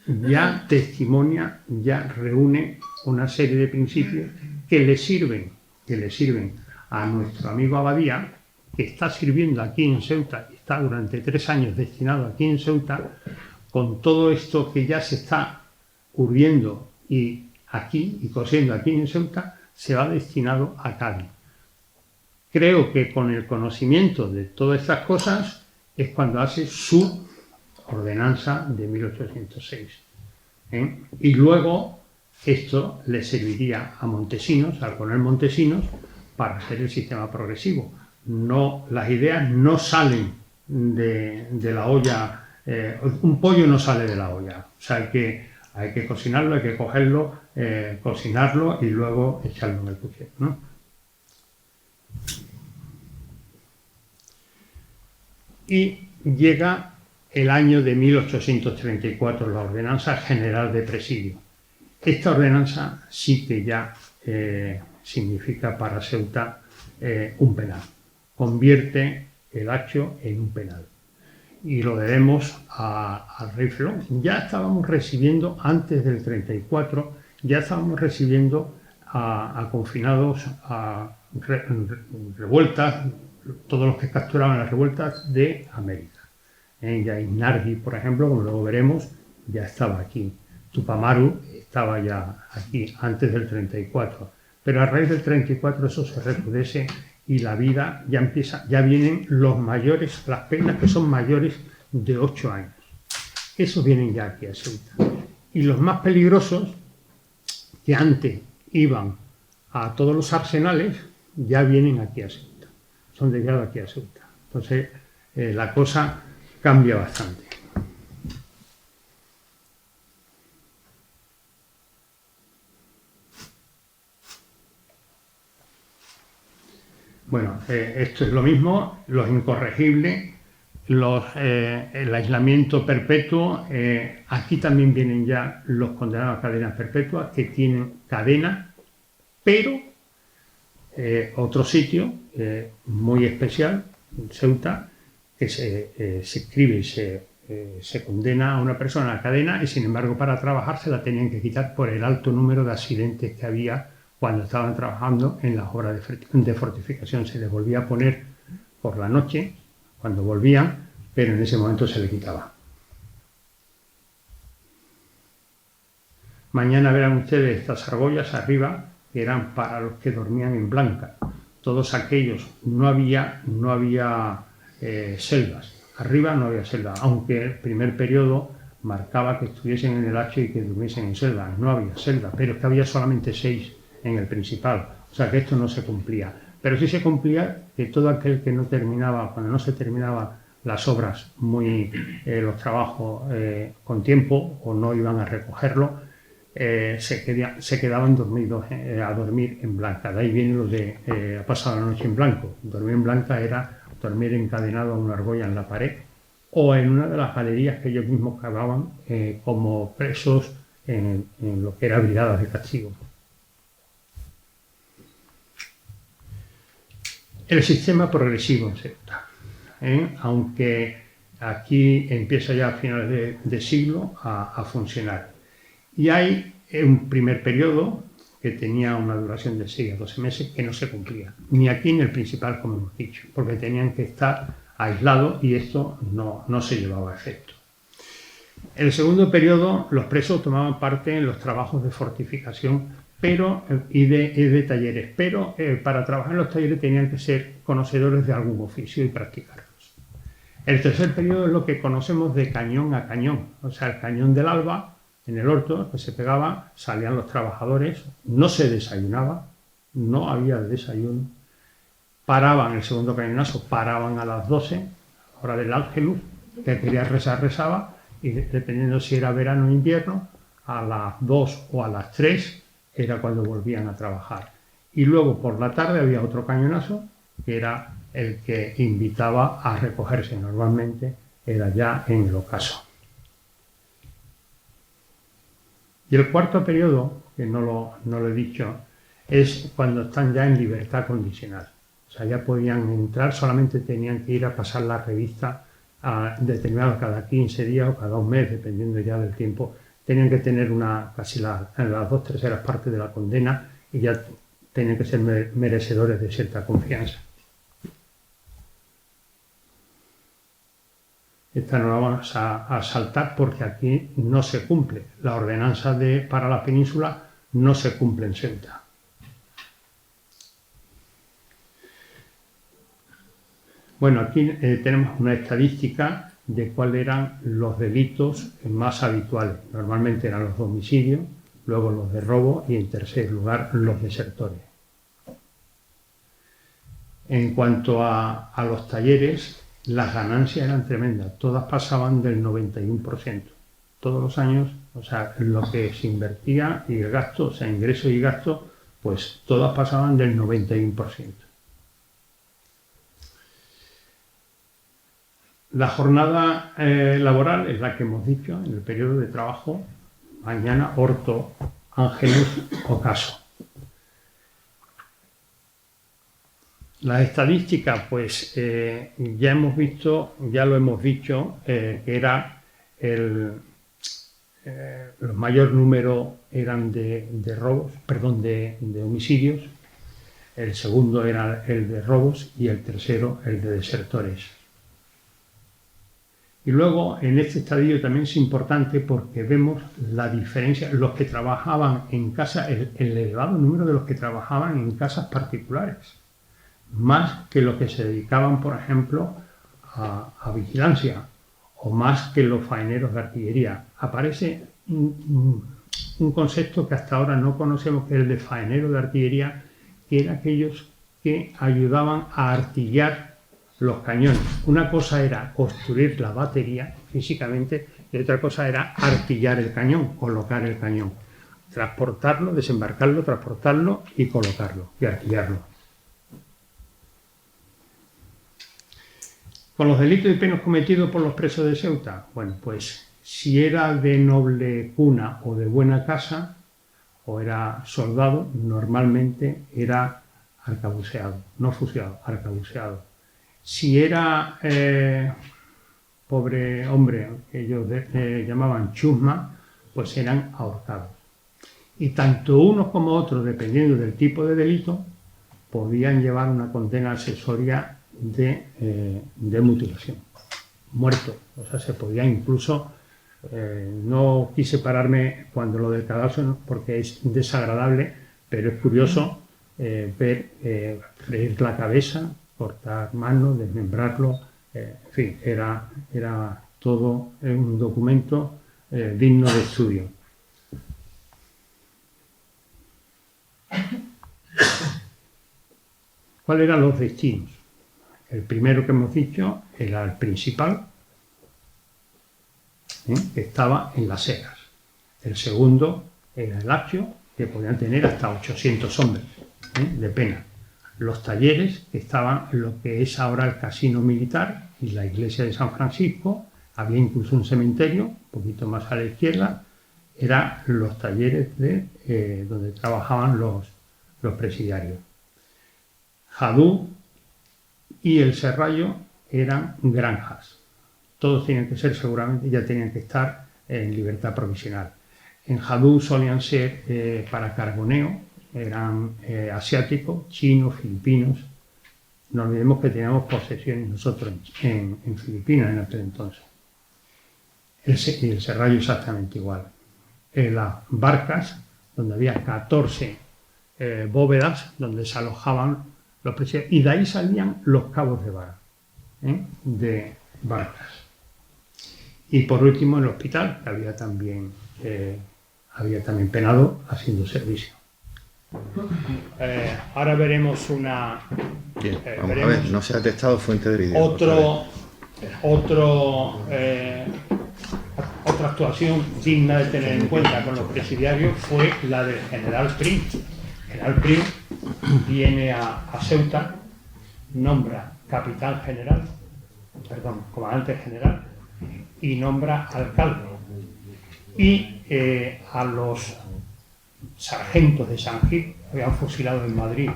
ya testimonia, ya reúne una serie de principios que le sirven a nuestro amigo Abadía, que está sirviendo aquí en Ceuta, está durante 3 años destinado aquí en Ceuta, con todo esto que ya se está urdiendo y cosiendo aquí en Ceuta, se va destinado a Cádiz. Creo que con el conocimiento de todas estas cosas es cuando hace su ordenanza de 1806. Y luego esto le serviría a Montesinos, al coronel Montesinos, para hacer el sistema progresivo. No, las ideas no salen de la olla, un pollo no sale de la olla, o sea, hay que cocinarlo, hay que cogerlo, cocinarlo y luego echarlo en el puchero, ¿no? Y llega el año de 1834, la Ordenanza General de Presidio. Esta ordenanza sí que ya significa para Ceuta un penal. Convierte el hacho en un penal. Y lo debemos al rey Felón. Ya estábamos recibiendo, antes del 34, ya estábamos recibiendo a confinados, a revueltas, todos los que capturaban las revueltas de América. Ya Inardi, por ejemplo, como luego veremos, ya estaba aquí. Tupamaru estaba ya aquí antes del 34. Pero a raíz del 34 eso se recrudece y la vida ya empieza, ya vienen los mayores, las penas que son mayores de 8 años. Esos vienen ya aquí a Ceuta. Y los más peligrosos, que antes iban a todos los arsenales, ya vienen aquí a Ceuta. Son desviados aquí a Ceuta. Entonces, la cosa cambia bastante. Bueno, esto es lo mismo, los incorregibles, el aislamiento perpetuo. Aquí también vienen ya los condenados a cadenas perpetuas que tienen cadena, pero otro sitio muy especial, en Ceuta, que se escribe y se condena a una persona a cadena y sin embargo para trabajar se la tenían que quitar por el alto número de accidentes que había cuando estaban trabajando en las obras de fortificación. Se les volvía a poner por la noche, cuando volvían, pero en ese momento se le quitaba. Mañana verán ustedes estas argollas arriba, que eran para los que dormían en blanca. Todos aquellos, no había selvas. Arriba no había selva, aunque el primer periodo marcaba que estuviesen en el hacho y que durmiesen en selva. No había selva, pero es que había solamente 6 en el principal, o sea que esto no se cumplía. Pero sí se cumplía que todo aquel que no terminaba, cuando no se terminaban las obras, los trabajos con tiempo o no iban a recogerlo, se quedaban dormidos a dormir en blanca. De ahí viene lo de ha pasado la noche en blanco. Dormir en blanca era dormir encadenado a una argolla en la pared o en una de las galerías que ellos mismos cavaban como presos en lo que era brigadas de castigo. El sistema progresivo en Ceuta, aunque aquí empieza ya a finales de siglo a funcionar. Y hay un primer periodo que tenía una duración de 6 a 12 meses que no se cumplía, ni aquí ni en el principal, como hemos dicho, porque tenían que estar aislados y esto no se llevaba a efecto. En el segundo periodo, los presos tomaban parte en los trabajos de fortificación y de talleres, pero para trabajar en los talleres tenían que ser conocedores de algún oficio y practicarlos. El tercer periodo es lo que conocemos de cañón a cañón, o sea, el cañón del alba, en el horto, que se pegaba, salían los trabajadores, no se desayunaba, no había desayuno, paraban el segundo cañonazo, paraban a las 12, hora del Ángelus, que quería rezar, rezaba, y dependiendo si era verano o invierno, a las 2 o a las 3 era cuando volvían a trabajar. Y luego por la tarde había otro cañonazo, que era el que invitaba a recogerse. Normalmente era ya en el ocaso. Y el cuarto periodo, que no lo he dicho, es cuando están ya en libertad condicional. O sea, ya podían entrar, solamente tenían que ir a pasar la revista determinado cada 15 días o cada un mes, dependiendo ya del tiempo. Tenían que tener casi las 2/3 partes de la condena y ya tenían que ser merecedores de cierta confianza. Esta no la vamos a saltar porque aquí no se cumple. La ordenanza para la península no se cumple en Ceuta. Bueno, aquí tenemos una estadística de cuáles eran los delitos más habituales. Normalmente eran los de homicidio, luego los de robo y en tercer lugar los desertores. En cuanto a los talleres, las ganancias eran tremendas, todas pasaban del 91%. Todos los años, o sea, lo que se invertía y el gasto, o sea, ingresos y gastos, pues todas pasaban del 91%. La jornada laboral es la que hemos dicho en el periodo de trabajo, mañana, orto, ángelus, ocaso. Las estadísticas, pues ya lo hemos dicho, que era los mayor número eran de robos, perdón, de homicidios, el segundo era el de robos y el tercero el de desertores. Y luego en este estadio también es importante porque vemos la diferencia, los que trabajaban en casa, el elevado número de los que trabajaban en casas particulares, más que los que se dedicaban, por ejemplo, a vigilancia, o más que los faeneros de artillería. Aparece un concepto que hasta ahora no conocemos, que es el de faenero de artillería, que eran aquellos que ayudaban a artillar los cañones. Una cosa era construir la batería físicamente y otra cosa era artillar el cañón, colocar el cañón, transportarlo, desembarcarlo, transportarlo y colocarlo y artillarlo. Con los delitos y penas cometidos por los presos de Ceuta, bueno, pues si era de noble cuna o de buena casa o era soldado, normalmente era arcabuceado, no fusilado, arcabuceado. Si era pobre hombre, que ellos llamaban chusma, pues eran ahorcados. Y tanto unos como otros, dependiendo del tipo de delito, podían llevar una condena accesoria de mutilación, muerto. O sea, se podía incluso, no quise pararme cuando lo del cadalso porque es desagradable, pero es curioso ver freír la cabeza, cortar manos, desmembrarlo, en fin, era todo un documento digno de estudio. ¿Cuáles eran los destinos? El primero que hemos dicho era el principal, que estaba en Las Heras. El segundo era el Accio, que podían tener hasta 800 hombres de pena. Los talleres, que estaban en lo que es ahora el casino militar y la iglesia de San Francisco, había incluso un cementerio, un poquito más a la izquierda, eran los talleres donde trabajaban los presidiarios. Jadú y el Serrallo eran granjas. Todos tenían que ser, seguramente, ya tenían que estar en libertad provisional. En Jadú solían ser para carboneo, eran asiáticos, chinos, filipinos. No olvidemos que teníamos posesiones nosotros en Filipinas en aquel entonces. Y el Serrallo exactamente igual. Las barcas, donde había 14 bóvedas, donde se alojaban los presidiarios, y de ahí salían los cabos de vara, de barcas. Y por último el hospital, que había también penado haciendo servicio. Ahora veremos una... Bien, vamos a ver, no se ha atestado fuente de vídeo. Otra actuación digna de tener en cuenta con los presidiarios fue la del general Prim. El general Prim viene a Ceuta, nombra comandante general, y nombra alcalde. Y a los sargentos de San Gil, habían fusilado en Madrid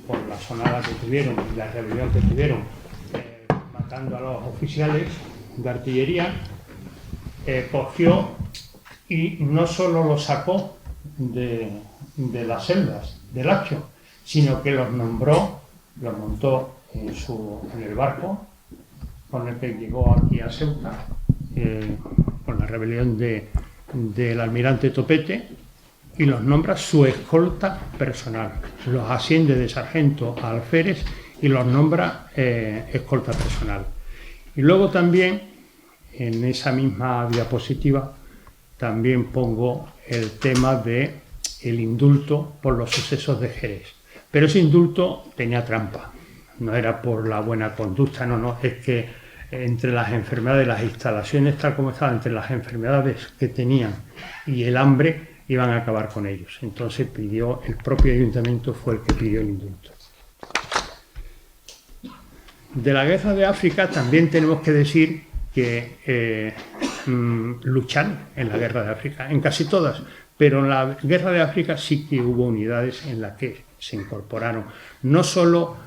por la sonada que tuvieron y la rebelión que tuvieron, matando a los oficiales de artillería, cogió y no solo los sacó de las celdas del Hacho, sino que los nombró, los montó en el barco con el que llegó aquí a Ceuta, con la rebelión del almirante Topete, y los nombra su escolta personal. Los asciende de sargento a alférez y los nombra escolta personal. Y luego también, en esa misma diapositiva, también pongo el tema del indulto por los sucesos de Jerez. Pero ese indulto tenía trampa. No era por la buena conducta, no, es que entre las enfermedades, las instalaciones tal como estaban, entre las enfermedades que tenían y el hambre, iban a acabar con ellos. Entonces el propio ayuntamiento fue el que pidió el indulto. De la guerra de África también tenemos que decir que lucharon en la guerra de África, en casi todas, pero en la guerra de África sí que hubo unidades en las que se incorporaron, no solo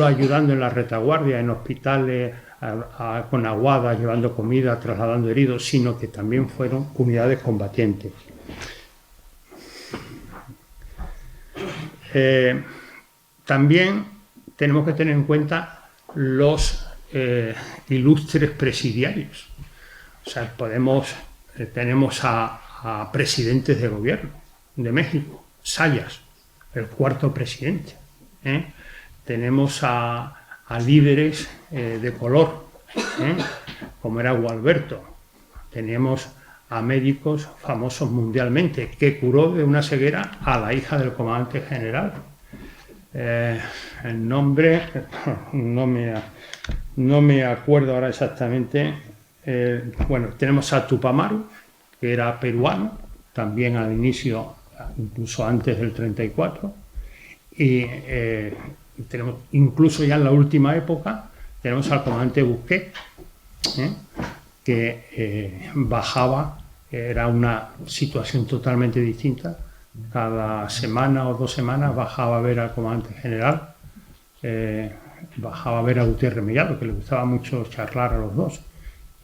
ayudando en la retaguardia, en hospitales, con aguadas, llevando comida, trasladando heridos, sino que también fueron unidades combatientes. También tenemos que tener en cuenta los ilustres presidiarios. O sea, tenemos a presidentes de gobierno de México, Sayas, el cuarto presidente. Tenemos a líderes de color, como era Gualberto. Tenemos a médicos famosos mundialmente, que curó de una ceguera a la hija del comandante general. El nombre no me acuerdo ahora exactamente. Bueno, tenemos a Tupamaru, que era peruano, también al inicio, incluso antes del 34, y tenemos, incluso ya en la última época, tenemos al comandante Busquet, que bajaba, era una situación totalmente distinta. Cada semana o 2 semanas bajaba a ver al comandante general, bajaba a ver a Gutiérrez Mellado, que le gustaba mucho charlar a los dos,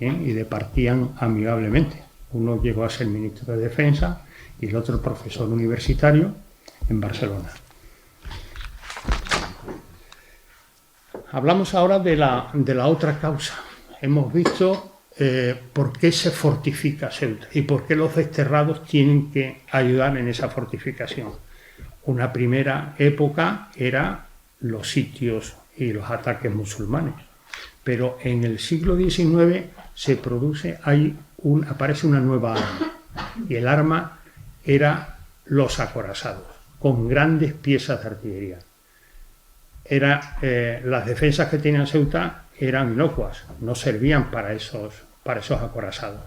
y departían amigablemente. Uno llegó a ser ministro de Defensa y el otro profesor universitario en Barcelona. Hablamos ahora de la otra causa. Hemos visto por qué se fortifica Ceuta y por qué los desterrados tienen que ayudar en esa fortificación. Una primera época era los sitios y los ataques musulmanes, pero en el siglo XIX aparece una nueva arma, y el arma era los acorazados, con grandes piezas de artillería. Las defensas que tenía Ceuta eran inocuas, no servían para esos acorazados.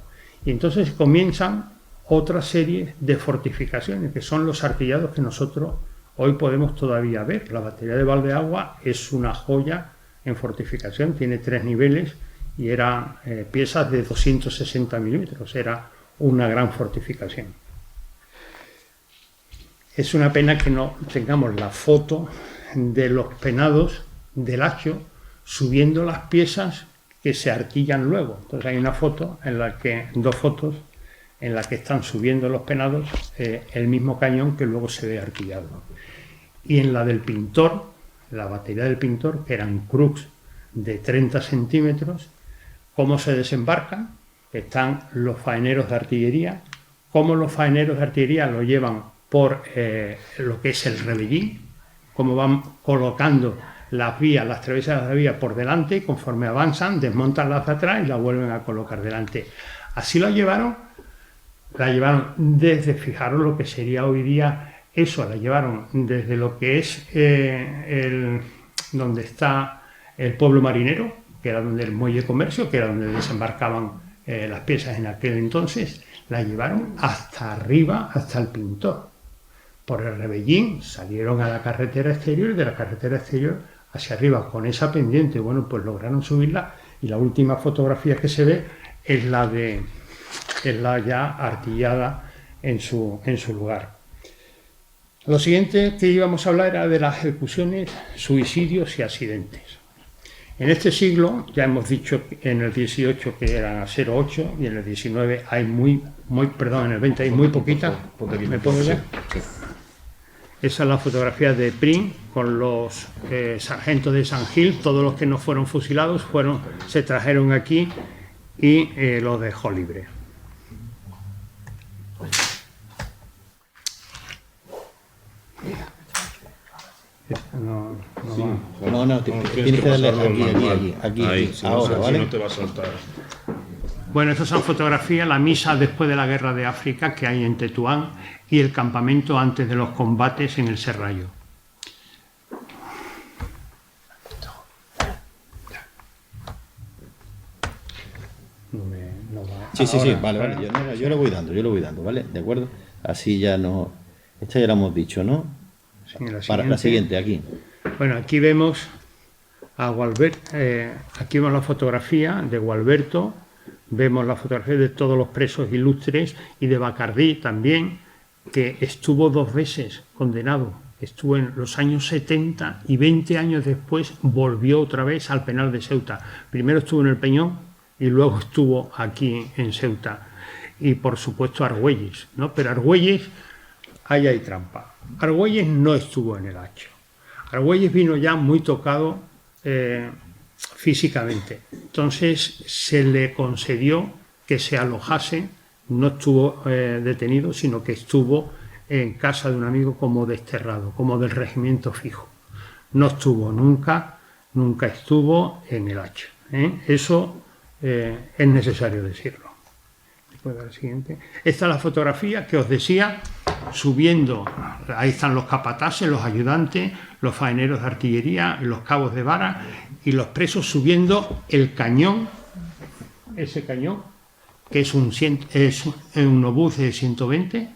Y entonces comienzan otra serie de fortificaciones, que son los artillados que nosotros hoy podemos todavía ver. La batería de Valdeagua es una joya en fortificación, tiene 3 niveles y eran piezas de 260 milímetros, era una gran fortificación. Es una pena que no tengamos la foto de los penados del Hacho subiendo las piezas que se artillan luego. Entonces hay una foto dos fotos en las que están subiendo los penados el mismo cañón que luego se ve artillado. Y en la del Pintor, la batería del Pintor, que eran crux de 30 centímetros, cómo se desembarcan, están los faeneros de artillería, cómo los faeneros de artillería lo llevan por lo que es el rebellín, cómo van colocando las travesas de la vía por delante, y conforme avanzan, desmontan las de atrás y las vuelven a colocar delante. Así la llevaron desde, fijaros lo que sería hoy día eso, la llevaron desde lo que es donde está el pueblo marinero, que era donde el muelle comercio, que era donde desembarcaban las piezas en aquel entonces, las llevaron hasta arriba, hasta el Pintor. Por el Rebellín salieron a la carretera exterior y de la carretera exterior hacia arriba con esa pendiente. Bueno, pues lograron subirla y la última fotografía que se ve es la ya artillada en su lugar. Lo siguiente que íbamos a hablar era de las ejecuciones, suicidios y accidentes. En este siglo, ya hemos dicho en el 18 que eran a 0,8 y en el 19 hay en el 20 hay muy poquitas. ¿Me puedo ver? Sí. Esa es la fotografía de Prim con los sargentos de San Gil. Todos los que no fueron fusilados se trajeron aquí y los dejó libre. No, tienes que darle aquí, ahora, ¿vale? No te va a saltar. Bueno, estas son fotografías, la misa después de la guerra de África que hay en Tetuán y el campamento antes de los combates en el Serrallo. Sí, vale. Yo lo voy dando, ¿vale? ¿De acuerdo? Así ya no... Esta ya la hemos dicho, ¿no? Sí, Para la siguiente, aquí. Bueno, aquí vemos a aquí vemos la fotografía de Gualberto, vemos la fotografía de todos los presos ilustres y de Bacardí también, que estuvo 2 veces condenado. Estuvo en los años 70 y 20 años después volvió otra vez al penal de Ceuta. Primero estuvo en el Peñón y luego estuvo aquí en Ceuta. Y por supuesto Argüelles, ¿no? Pero Argüelles, ahí hay trampa. Argüelles no estuvo en el hacho. Argüelles vino ya muy tocado físicamente. Entonces se le concedió que se alojase, no estuvo detenido, sino que estuvo en casa de un amigo como desterrado, como del regimiento fijo. No estuvo nunca estuvo en el hacho. Eso es necesario decirlo. La siguiente. Esta es la fotografía que os decía, subiendo, ahí están los capataces, los ayudantes, los faeneros de artillería, los cabos de vara y los presos subiendo el cañón, ese cañón, que es un obús de 120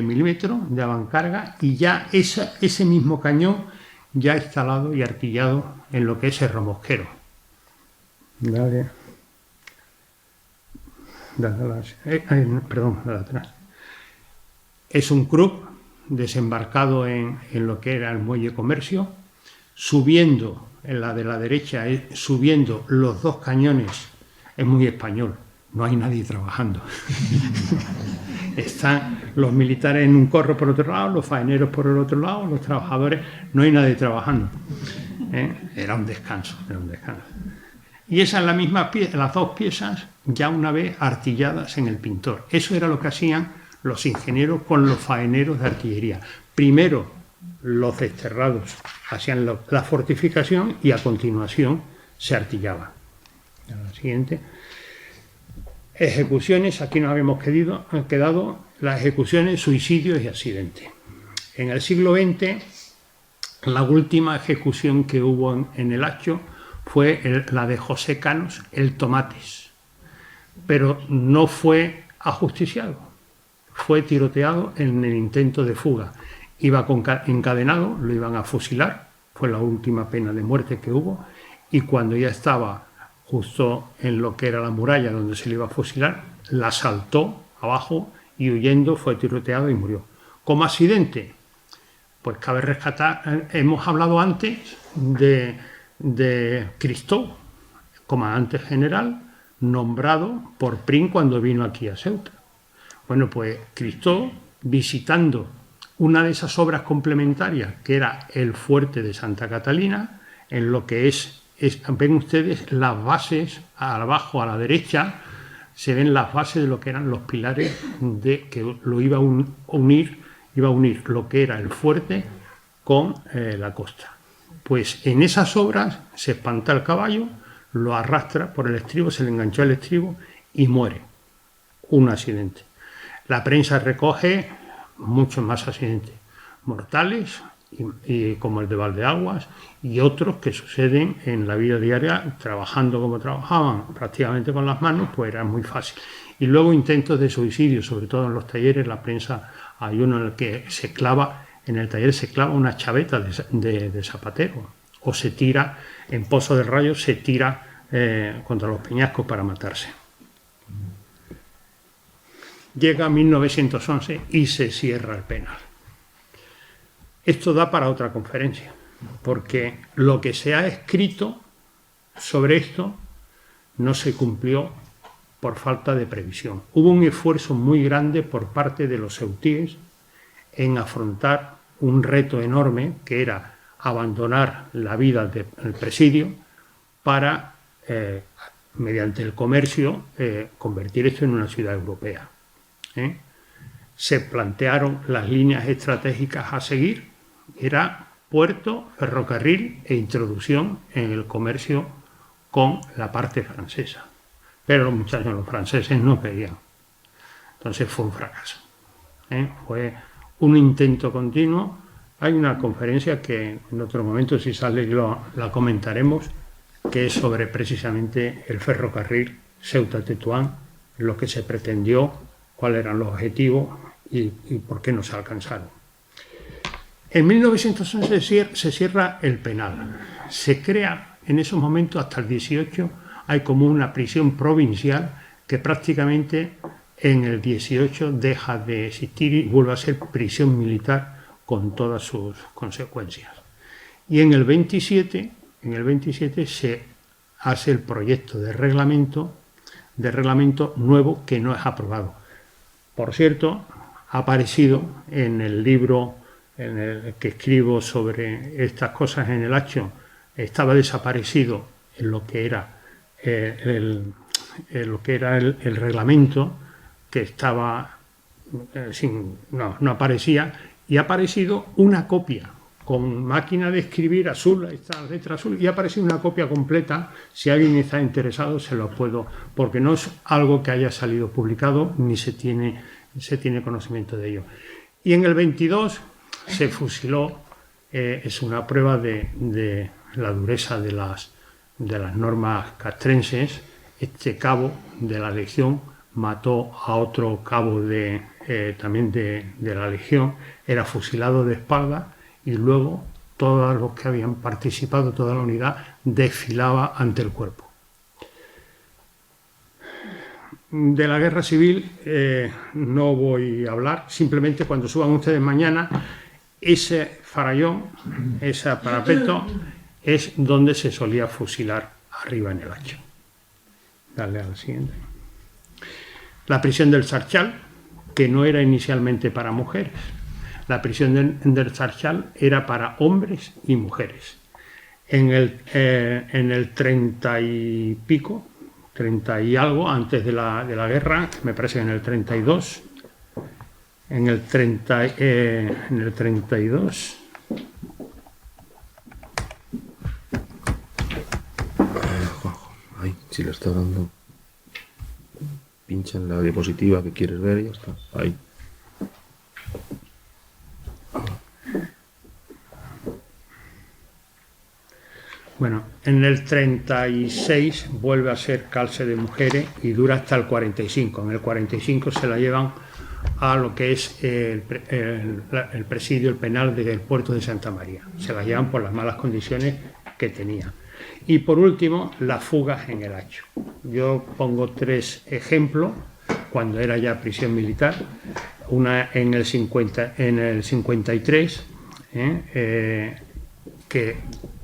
milímetros de avancarga, y ya ese mismo cañón ya instalado y artillado en lo que es Cerro Mosquero. Dale. Perdón, atrás. Es un Krupp desembarcado en lo que era el muelle Comercio, subiendo, en la de la derecha, subiendo los 2 cañones. Es muy español, no hay nadie trabajando. Están los militares en un corro por otro lado, los faeneros por el otro lado, los trabajadores, no hay nadie trabajando. Era un descanso. Y esa es la misma pieza, las 2 piezas ya una vez artilladas en el Pintor. Eso era lo que hacían los ingenieros con los faeneros de artillería. Primero los desterrados hacían la fortificación y a continuación se artillaba. La siguiente. Ejecuciones, aquí nos habíamos quedado las ejecuciones, suicidios y accidentes. En el siglo XX, la última ejecución que hubo en el hacho fue la de José Canos, el Tomates, pero no fue ajusticiado, fue tiroteado en el intento de fuga. Iba encadenado, lo iban a fusilar, fue la última pena de muerte que hubo, y cuando ya estaba justo en lo que era la muralla donde se le iba a fusilar, la saltó abajo y huyendo fue tiroteado y murió. Como accidente, pues cabe rescatar, hemos hablado antes de Cristó, comandante general, nombrado por Prim cuando vino aquí a Ceuta. Bueno, pues Cristó, visitando una de esas obras complementarias, que era el fuerte de Santa Catalina, en lo que ven ustedes las bases, abajo a la derecha, se ven las bases de lo que eran los pilares que lo iba a unir lo que era el fuerte con la costa. Pues en esas obras se espanta el caballo, lo arrastra por el estribo, se le enganchó el estribo y muere. Un accidente. La prensa recoge muchos más accidentes mortales y como el de Valdeaguas, y otros que suceden en la vida diaria, trabajando como trabajaban, prácticamente con las manos, pues era muy fácil. Y luego intentos de suicidio, sobre todo en los talleres, la prensa, hay uno en el que se clava, en el taller se clava una chaveta de zapatero, o se tira, en Pozo del Rayo, se tira contra los peñascos para matarse. Llega 1911 y se cierra el penal. Esto da para otra conferencia, porque lo que se ha escrito sobre esto no se cumplió por falta de previsión. Hubo un esfuerzo muy grande por parte de los ceutíes en afrontar un reto enorme que era abandonar la vida del presidio para, mediante el comercio, convertir esto en una ciudad europea. Se plantearon las líneas estratégicas a seguir, era puerto, ferrocarril e introducción en el comercio con la parte francesa. Pero los muchachos, los franceses, no querían. Entonces fue un fracaso. Fue un intento continuo. Hay una conferencia que en otro momento, si sale, la comentaremos, que es sobre precisamente el ferrocarril Ceuta-Tetuán, lo que se pretendió, cuáles eran los objetivos y por qué no se alcanzaron. En 1911 se cierra el penal. Se crea en esos momentos, hasta el 18, hay como una prisión provincial que prácticamente en el 18 deja de existir y vuelve a ser prisión militar con todas sus consecuencias. Y en el 27 se hace el proyecto de reglamento nuevo que no es aprobado. Por cierto, ha aparecido en el libro en el que escribo sobre estas cosas en el Hacho, estaba desaparecido en lo que era el reglamento, que estaba no aparecía, y ha aparecido una copia con máquina de escribir azul, ahí está la letra azul, y ha aparecido una copia completa. Si alguien está interesado se lo puedo, porque no es algo que haya salido publicado ni se tiene conocimiento de ello. Y en el 22 se fusiló, es una prueba de la dureza de las normas castrenses. Este cabo de la Legión mató a otro cabo también de la Legión, era fusilado de espalda, y luego todos los que habían participado, toda la unidad, desfilaba ante el cuerpo. De la guerra civil no voy a hablar, simplemente cuando suban ustedes mañana, ese farallón, ese parapeto, es donde se solía fusilar arriba en el Hacho. Dale a la siguiente. La prisión del Sarchal, que no era inicialmente para mujeres. La prisión del Sarchal era para hombres y mujeres. En el 30 y pico, 30 y algo, antes de la guerra, me parece que en el 32, en el 32... Ay, si le está dando, pincha en la diapositiva que quieres ver y ya está. Ahí. Bueno, en el 36 vuelve a ser cárcel de mujeres y dura hasta el 45. En el 45 se la llevan a lo que es el presidio, el penal del puerto de Santa María. Se la llevan por las malas condiciones que tenía. Y por último, las fugas en el Hacho. Yo pongo 3 ejemplos cuando era ya prisión militar. Una en el 53, que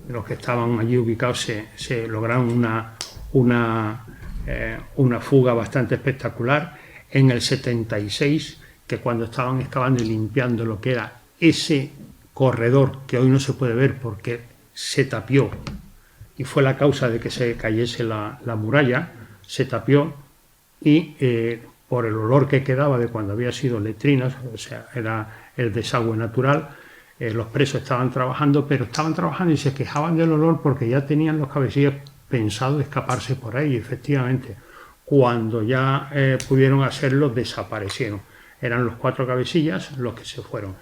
los que estaban allí ubicados se lograron una fuga bastante espectacular. En el 76, que cuando estaban excavando y limpiando lo que era ese corredor, que hoy no se puede ver porque se tapió, y fue la causa de que se cayese la muralla, se tapió, y por el olor que quedaba de cuando había sido letrinas, o sea, era el desagüe natural, los presos estaban trabajando, y se quejaban del olor porque ya tenían los cabecillas pensado escaparse por ahí, y efectivamente, cuando ya pudieron hacerlo, desaparecieron. Eran los 4 cabecillas los que se fueron.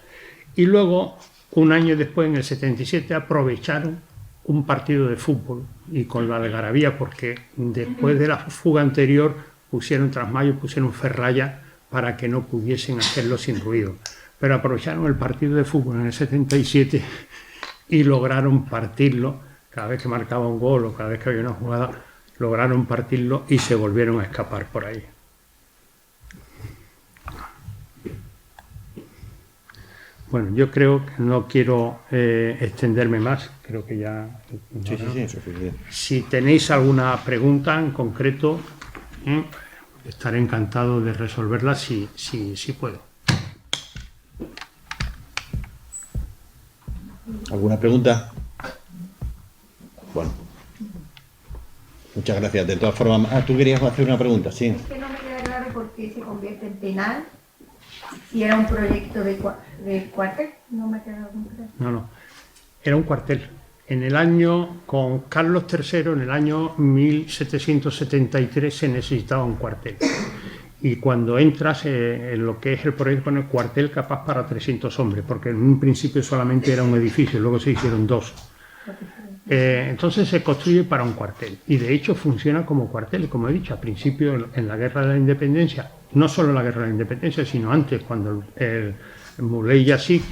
Y luego Un año después, en el 77, aprovecharon un partido de fútbol y con la algarabía, porque después de la fuga anterior pusieron trasmayo, pusieron ferralla para que no pudiesen hacerlo sin ruido. Pero aprovecharon el partido de fútbol en el 77 y lograron partirlo. Cada vez que marcaba un gol o cada vez que había una jugada, lograron partirlo y se volvieron a escapar por ahí. Bueno, yo creo que no quiero extenderme más, creo que ya... Sí, suficiente. Si tenéis alguna pregunta en concreto, estaré encantado de resolverla si puedo. ¿Alguna pregunta? Bueno. Muchas gracias. De todas formas... ¿tú querías hacer una pregunta? Sí. Es que no me queda claro por qué se convierte en penal. Si era un proyecto de cuartel, no me ha quedado muy claro. No. Era un cuartel. En el año, con Carlos III, en el año 1773 se necesitaba un cuartel. Y cuando entras en lo que es el proyecto, pone cuartel capaz para 300 hombres, porque en un principio solamente era un edificio, luego se hicieron 2. Entonces se construye para un cuartel y de hecho funciona como cuartel, como he dicho al principio en la Guerra de la Independencia, no solo en la Guerra de la Independencia, sino antes, cuando el Muley Yassik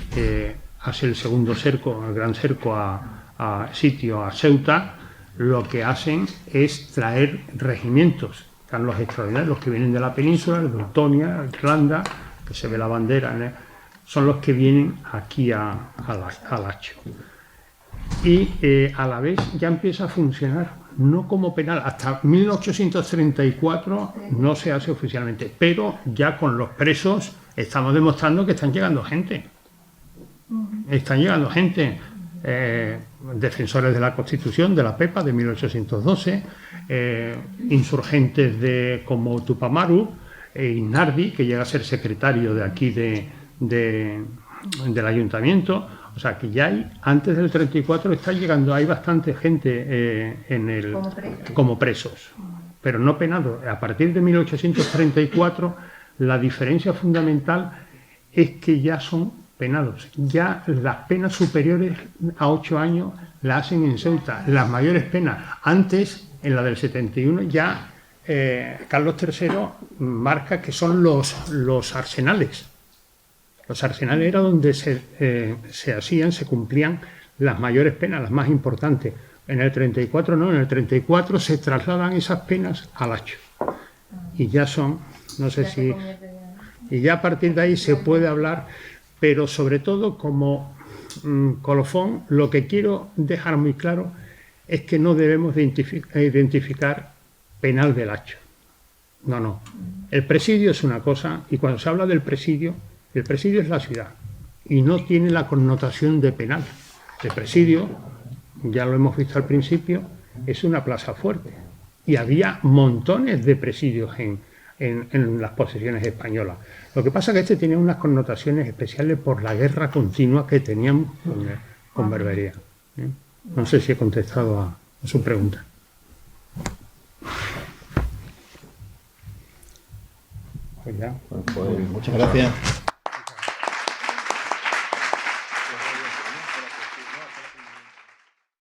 hace el segundo cerco, el gran cerco a sitio a Ceuta, lo que hacen es traer regimientos, están los extraordinarios, los que vienen de la península, de Teutonia, Irlanda, que se ve la bandera, son los que vienen aquí al Lacho. Y a la vez ya empieza a funcionar, no como penal, hasta 1834 no se hace oficialmente, pero ya con los presos estamos demostrando que están llegando gente. Están llegando gente, defensores de la Constitución, de la PEPA de 1812, insurgentes como Tupamaru, Inardi, que llega a ser secretario de aquí del ayuntamiento. O sea, que ya hay, antes del 34 está llegando, hay bastante gente como presos, pero no penados. A partir de 1834, la diferencia fundamental es que ya son penados. Ya las penas superiores a 8 años las hacen en Ceuta. Las mayores penas, antes, en la del 71, ya Carlos III marca que son los arsenales. Los arsenales era donde se cumplían las mayores penas, las más importantes. En el 34 no, en el 34 se trasladan esas penas al Lacho. Y ya son, no sé si... Y ya a partir de ahí se puede hablar, pero sobre todo como colofón, lo que quiero dejar muy claro es que no debemos identificar penal del Lacho. No. El presidio es una cosa, y cuando se habla del presidio, el presidio es la ciudad y no tiene la connotación de penal. El presidio, ya lo hemos visto al principio, es una plaza fuerte y había montones de presidios en las posesiones españolas. Lo que pasa es que este tenía unas connotaciones especiales por la guerra continua que tenían con Berbería. No sé si he contestado a su pregunta. Pues muchas gracias.